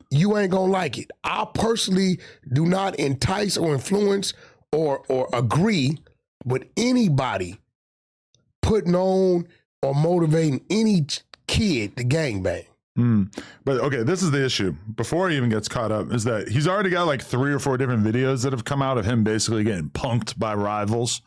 you ain't gonna like it. I personally do not entice or influence or agree with anybody putting on or motivating any kid to gangbang. But okay, this is the issue. Before he even gets caught up, is that he's already got like 3 or 4 different videos that have come out of him basically getting punked by rivals.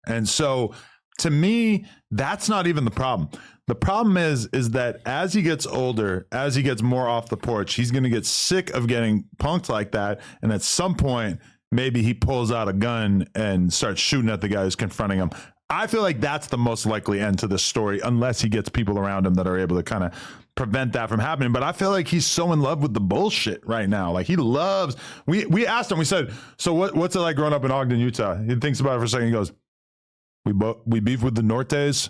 And so to me, that's not even the problem. The problem is that as he gets older, as he gets more off the porch, he's going to get sick of getting punked like that. And at some point, maybe he pulls out a gun and starts shooting at the guy who's confronting him. I feel like that's the most likely end to this story, unless he gets people around him that are able to kind of prevent that from happening. But I feel like he's so in love with the bullshit right now. Like he loves, we asked him, we said, so what's it like growing up in Ogden, Utah? He thinks about it for a second. He goes, we beef with the Nortes.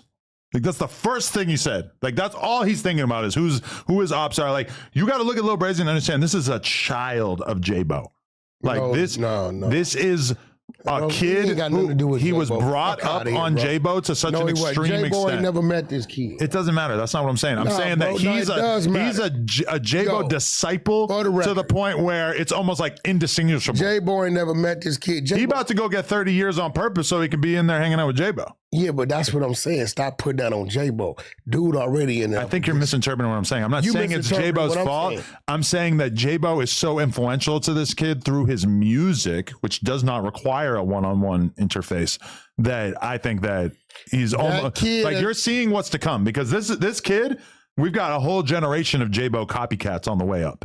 Like that's the first thing he said. Like that's all he's thinking about is who his ops are. Like you got to look at Lil Brazy and understand this is a child of J-Bo. Like this is a kid who he was brought up on J-Bo to such an extreme extent. J-Bo ain't never met this kid. It doesn't matter. That's not what I'm saying. I'm saying that he's a J-Bo disciple to the point where it's almost like indistinguishable. J-Bo ain't never met this kid. He about to go get 30 years on purpose so he can be in there hanging out with J-Bo. Yeah, but that's what I'm saying. Stop putting that on J-Bo. Dude already in there. I think you're misinterpreting what I'm saying. I'm not saying it's J-Bo's fault. I'm saying that J-Bo is so influential to this kid through his music, which does not require a one-on-one interface, that I think that he's almost like you're seeing what's to come, because this kid, we've got a whole generation of J-Bo copycats on the way up.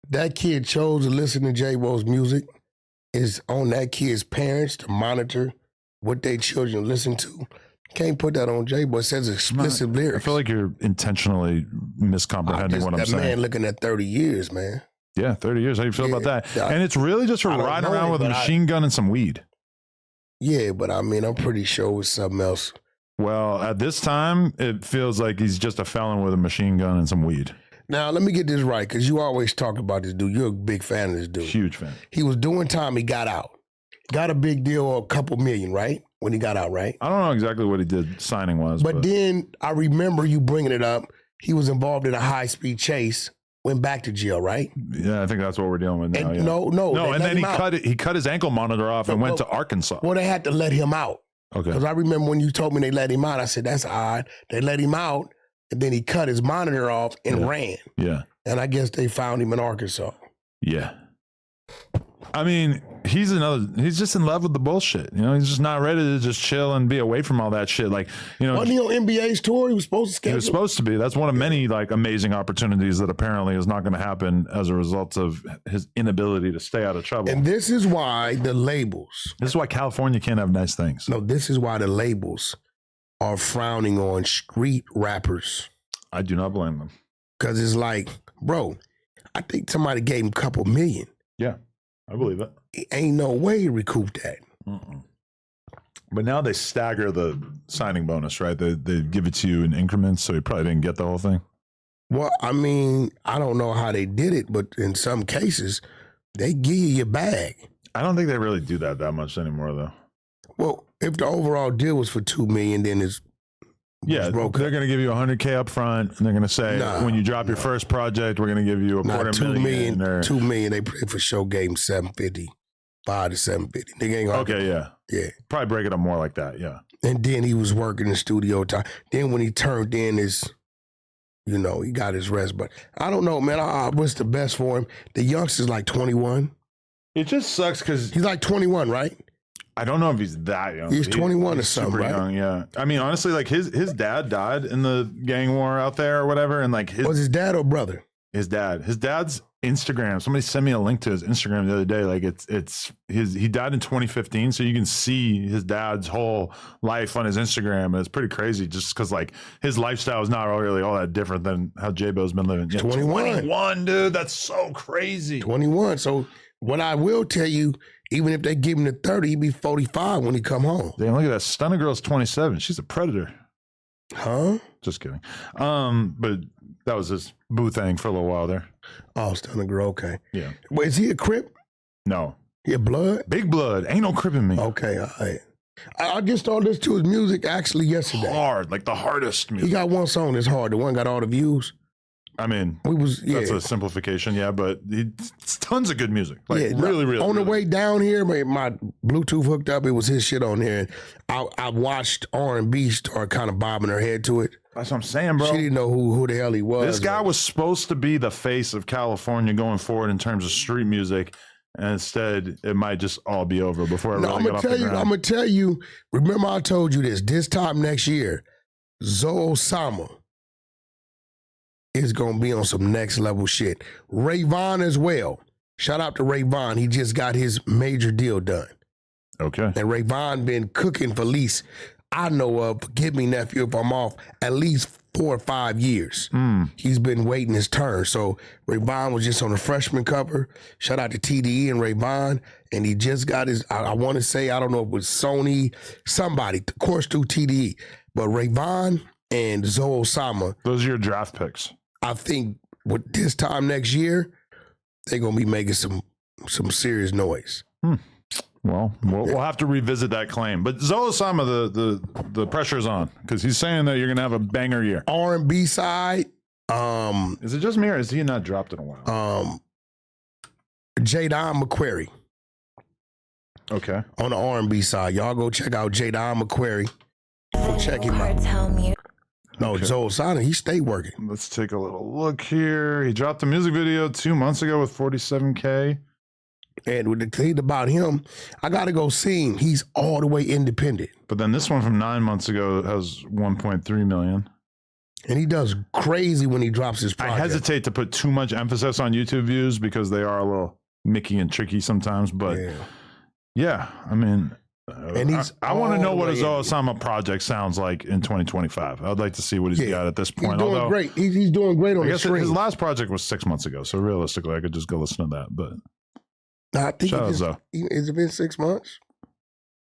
That kid chose to listen to J-Bo's music. Is on that kid's parents to monitor what their children listen to. Can't put that on J-Bo. It says explicit lyrics. I feel like you're intentionally miscomprehending what I'm saying. That man looking at 30 years, man. Yeah, 30 years. How do you feel about that? And it's really just for riding around with a machine gun and some weed. Yeah, but I mean, I'm pretty sure it's something else. Well, at this time, it feels like he's just a felon with a machine gun and some weed. Now, let me get this right, because you always talk about this dude. You're a big fan of this dude. Huge fan. He was doing time. He got out. Got a big deal, a couple million, right? When he got out, right? I don't know exactly what he did signing-wise. But then I remember you bringing it up. He was involved in a high-speed chase, went back to jail, right? Yeah, I think that's what we're dealing with now. And No, and then he cut his ankle monitor off and went to Arkansas. Well, they had to let him out. Okay. Because I remember when you told me they let him out, I said, that's odd. They let him out, and then he cut his monitor off and ran. Yeah. And I guess they found him in Arkansas. Yeah. I mean, he's just in love with the bullshit. You know, he's just not ready to just chill and be away from all that shit. Like, you know, wasn't he on NBA's tour? He was supposed to schedule. He was supposed to be. That's one of many like amazing opportunities that apparently is not going to happen as a result of his inability to stay out of trouble. And this is why the labels. This is why California can't have nice things. No, this is why the labels are frowning on street rappers. I do not blame them. Because it's like, bro, I think somebody gave him a couple million. Yeah. I believe it. Ain't no way to recoup that. But now they stagger the signing bonus, right? They give it to you in increments, so you probably didn't get the whole thing. Well, I mean, I don't know how they did it, but in some cases, they give you your bag. I don't think they really do that much anymore, though. Well, if the overall deal was for $2 million, then it's they're going to give you $100K up front, and they're going to say, when you drop your first project, we're going to give you $250,000. $2 million, they for sure gave him $750,000, $5 to $750,000. Nigga ain't gonna yeah. Probably break it up more like that, yeah. And then he was working in studio time. Then when he turned in his, he got his rest. But I don't know, man. I wish the best for him. The youngster's like 21. It just sucks because he's like 21, right? I don't know if he's that young. He's 21 or something, right? Young, yeah. I mean, honestly, like his dad died in the gang war out there or whatever, and like was his dad or brother? His dad. His dad's Instagram. Somebody sent me a link to his Instagram the other day. Like he died in 2015, so you can see his dad's whole life on his Instagram, and it's pretty crazy. Just because like his lifestyle is not really all that different than how J-Bo's been living. Yeah, 21, dude. That's so crazy. 21. So what I will tell you, even if they give him the 30, he'd be 45 when he come home. Damn, look at that. Stunner Girl's 27. She's a predator. Huh? Just kidding. But that was his boo thing for a little while there. Oh, Stunner Girl. Okay. Yeah. Wait, is he a Crip? No. He a Blood? Big Blood. Ain't no Crip in me. Okay, all right. I just started listening to his music actually yesterday. Hard, like the hardest music. He got one song that's hard. The one got all the views. I mean, that's a simplification, yeah, but it's tons of good music. Like really. On the way down here, my Bluetooth hooked up. It was his shit on there. And I watched R&B start kind of bobbing her head to it. That's what I'm saying, bro. She didn't know who the hell he was. This guy was supposed to be the face of California going forward in terms of street music. And instead, it might just all be over before it really got off the ground. I'm going to tell you, remember I told you this time next year, Osama is going to be on some next level shit. Ray Vaughn as well. Shout out to Ray Vaughn. He just got his major deal done. Okay. And Ray Vaughn been cooking for at least, I know of, forgive me, nephew, if I'm off, at least 4 or 5 years. He's been waiting his turn. So Ray Vaughn was just on the freshman cover. Shout out to TDE and Ray Vaughn. And he just got his, I want to say, I don't know if it was Sony, somebody, of course through TDE. But Ray Vaughn and Zoe Osama. Those are your draft picks. I think with this time next year, they're going to be making some serious noise. Well, we'll have to revisit that claim. But Zoe Osama, the pressure's on because he's saying that you're going to have a banger year. R&B side. Is it just me or has he not dropped in a while? Jadon McQuarrie. Okay. On the R&B side. Y'all go check out Jadon McQuarrie. Go check him out. No, okay. Zoe Osama, he stayed working. Let's take a little look here. He dropped a music video 2 months ago with 47K. And with the thing about him, I got to go see him. He's all the way independent. But then this one from 9 months ago has 1.3 million. And he does crazy when he drops his project. I hesitate to put too much emphasis on YouTube views because they are a little Mickey and tricky sometimes. But yeah I mean, and I want to know what his Osama project sounds like in 2025. I'd like to see what he's got at this point. He's doing great. He's doing great on the stream. His last project was 6 months ago. So realistically, I could just go listen to that. But I think has it been 6 months?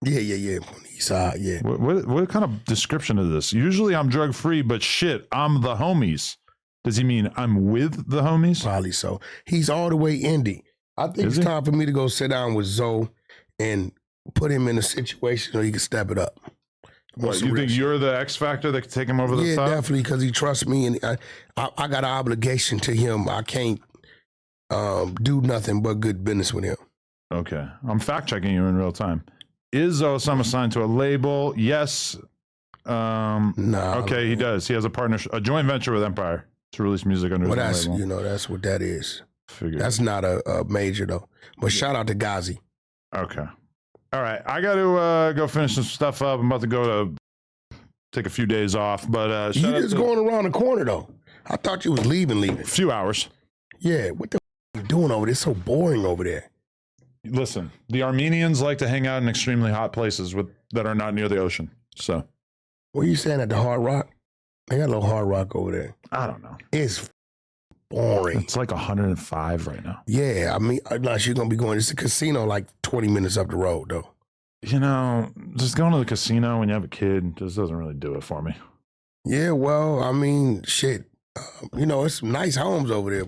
Yeah. On the east side, yeah. What kind of description is this? Usually I'm drug free, but shit, I'm the homies. Does he mean I'm with the homies? Probably so. He's all the way indie. I think it's time for me to go sit down with Zoe and put him in a situation so he can step it up. What, you think you're the X factor that can take him over the top? Yeah, definitely, because he trusts me, and I got an obligation to him. I can't do nothing but good business with him. Okay. I'm fact checking you in real time. Is Osama signed to a label? Yes. No. Okay, he does. He has a joint venture with Empire to release music under his own label. You know, that's what that is. Figured. That's not a major, though. But shout out to Ghazi. Okay. All right. I got to go finish some stuff up. I'm about to go to take a few days off. But you just going around the corner, though. I thought you was leaving. A few hours. Yeah. What the you doing over there? It's so boring over there. Listen, the Armenians like to hang out in extremely hot places that are not near the ocean. So, what are you saying at the Hard Rock? They got a little Hard Rock over there. I don't know. It's boring. It's like 105 right now. Yeah, I mean, unless you're gonna be going, it's a casino like 20 minutes up the road, though. You know, just going to the casino when you have a kid just doesn't really do it for me. Yeah, well, I mean, shit. You know, it's some nice homes over there.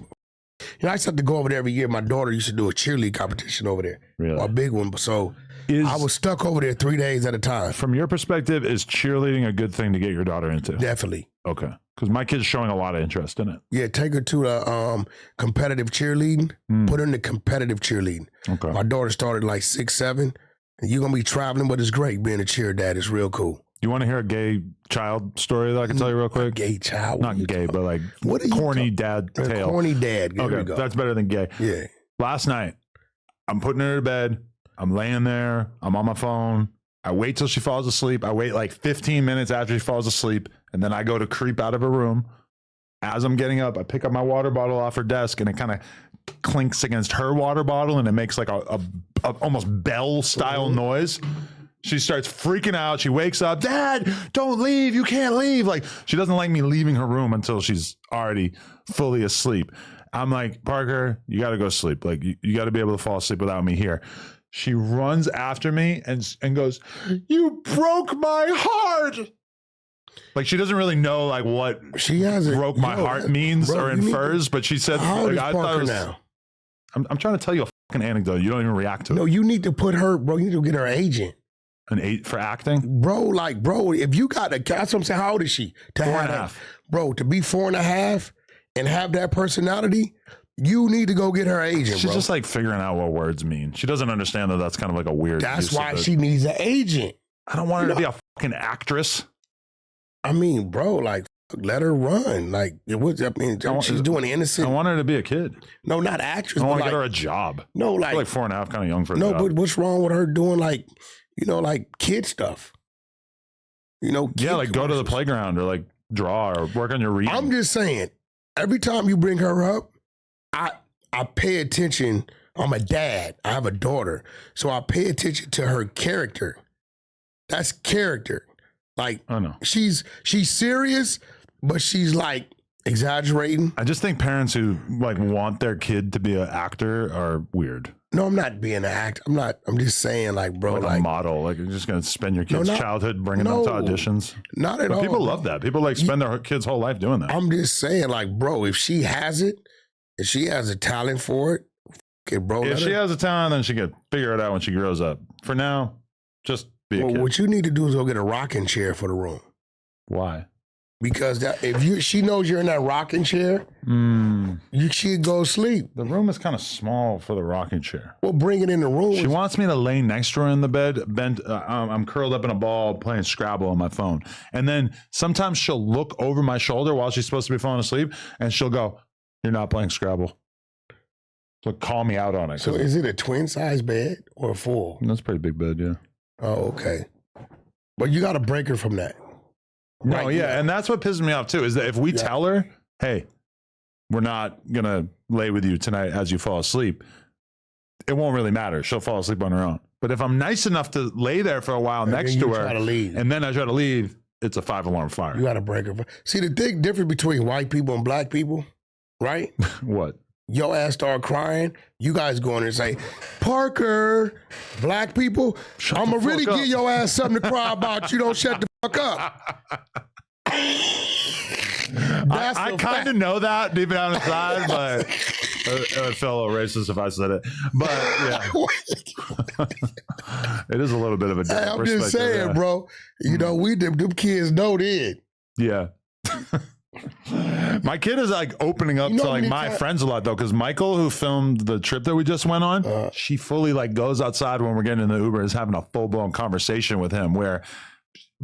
You know, I used to have to go over there every year. My daughter used to do a cheerleading competition over there. Really? A big one. So I was stuck over there 3 days at a time. From your perspective, is cheerleading a good thing to get your daughter into? Definitely. Okay. Because my kid's showing a lot of interest in it. Yeah, take her to the competitive cheerleading. Put her in the competitive cheerleading. Okay. My daughter started like 6, 7. And you're going to be traveling, but it's great being a cheer dad. It's real cool. You want to hear a gay child story that I can tell you real quick? Gay child? Not gay, but like corny dad tale. Corny dad. There we go. That's better than gay. Yeah. Last night, I'm putting her to bed. I'm laying there. I'm on my phone. I wait till she falls asleep. I wait like 15 minutes after she falls asleep. And then I go to creep out of her room. As I'm getting up, I pick up my water bottle off her desk and I kind of clinks against her water bottle and it makes like a almost bell style noise. She starts freaking out. She wakes up, Dad, don't leave. You can't leave. Like, she doesn't like me leaving her room until she's already fully asleep. I'm like, Parker, you got to go sleep. Like, you got to be able to fall asleep without me here. She runs after me and goes, you broke my heart. Like, she doesn't really know like what she has broke my heart means or infers, but she said, like, I thought it was, now? I'm trying to tell you a fucking anecdote. You don't even react to it. No, you need to put her, bro. You need to get her agent. An 8 for acting? Bro, if you got that's what I'm saying. How old is she? 4.5. Bro, to be 4.5 and have that personality, you need to go get her agent, She's just like figuring out what words mean. She doesn't understand that that's kind of like a weird. That's why she needs an agent. I don't want her to be a fucking actress. I mean, bro, like, let her run. Like, she's doing innocent. I want her to be a kid. No, not actress. I want to get her a job. No, like 4.5, kind of young for a job. No, but what's wrong with her doing like kid stuff? Yeah, like go to the playground or like draw or work on your reading. I'm just saying, every time you bring her up, I pay attention. I'm a dad. I have a daughter. So I pay attention to her character. That's character. Like, I know. She's serious, but she's like exaggerating. I just think parents who like want their kid to be an actor are weird. No, I'm not being an actor. I'm just saying, like, bro, like a model. Like, you're just gonna spend your kid's childhood bringing them to auditions. Not at all. People love that. People like spend their kids' whole life doing that. I'm just saying, like, bro, if she has it, if she has a talent for it, okay, bro. If she has a talent, then she can figure it out when she grows up. For now, just be a kid. What you need to do is go get a rocking chair for the room. Why? Because she knows you're in that rocking chair, she'd go sleep. The room is kind of small for the rocking chair. Well, bring it in the room. She wants me to lay next to her in the bed, I'm curled up in a ball playing Scrabble on my phone. And then sometimes she'll look over my shoulder while she's supposed to be falling asleep, and she'll go, you're not playing Scrabble. So call me out on it. So is it a twin size bed or a full? That's a pretty big bed, yeah. Oh, okay. But you got to break her from that. No, yeah, and that's what pisses me off too, is that if we tell her, hey, we're not going to lay with you tonight as you fall asleep, it won't really matter. She'll fall asleep on her own. But if I'm nice enough to lay there for a while next to her, and then I try to leave, it's a 5-alarm fire. You got to break her. See, the big difference between white people and black people, right? What? Your ass start crying, you guys go in there and say, Parker, black people, I'm going to really give your ass something to cry about. You don't shut the fuck up. I kind of know that deep down inside, but it would feel a little racist if I said it. But yeah, it is a little bit of a different I'm just saying, bro. Them kids know it. Yeah. My kid is like opening up to like my friends a lot though, because Michael, who filmed the trip that we just went on, she fully like goes outside when we're getting in the Uber, is having a full-blown conversation with him, where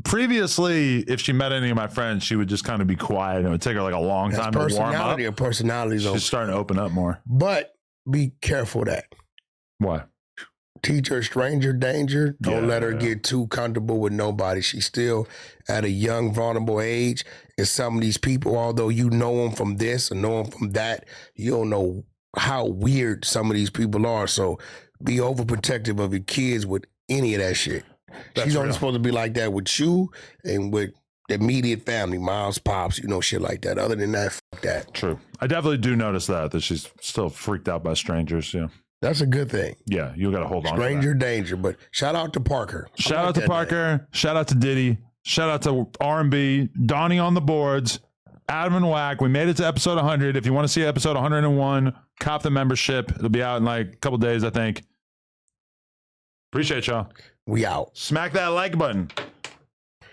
previously if she met any of my friends, she would just kind of be quiet and it would take her like a long time to warm up. Her personality, she's starting to open up more. But be careful of that. Why? Teach her stranger danger. Don't let her get too comfortable with nobody. She's still at a young, vulnerable age. And some of these people, although you know them from this or know them from that, you don't know how weird some of these people are. So be overprotective of your kids with any of that shit. She's only supposed to be like that with you and with the immediate family, moms, pops, shit like that. Other than that, fuck that. True. I definitely do notice that she's still freaked out by strangers. Yeah. That's a good thing. Yeah, you got to hold on. Stranger danger, but shout out to Parker. Shout out to Parker. Shout out to Diddy. Shout out to R&B. Donnie on the boards. Adam and Wack. We made it to episode 100. If you want to see episode 101, cop the membership. It'll be out in like a couple days, I think. Appreciate y'all. We out. Smack that like button.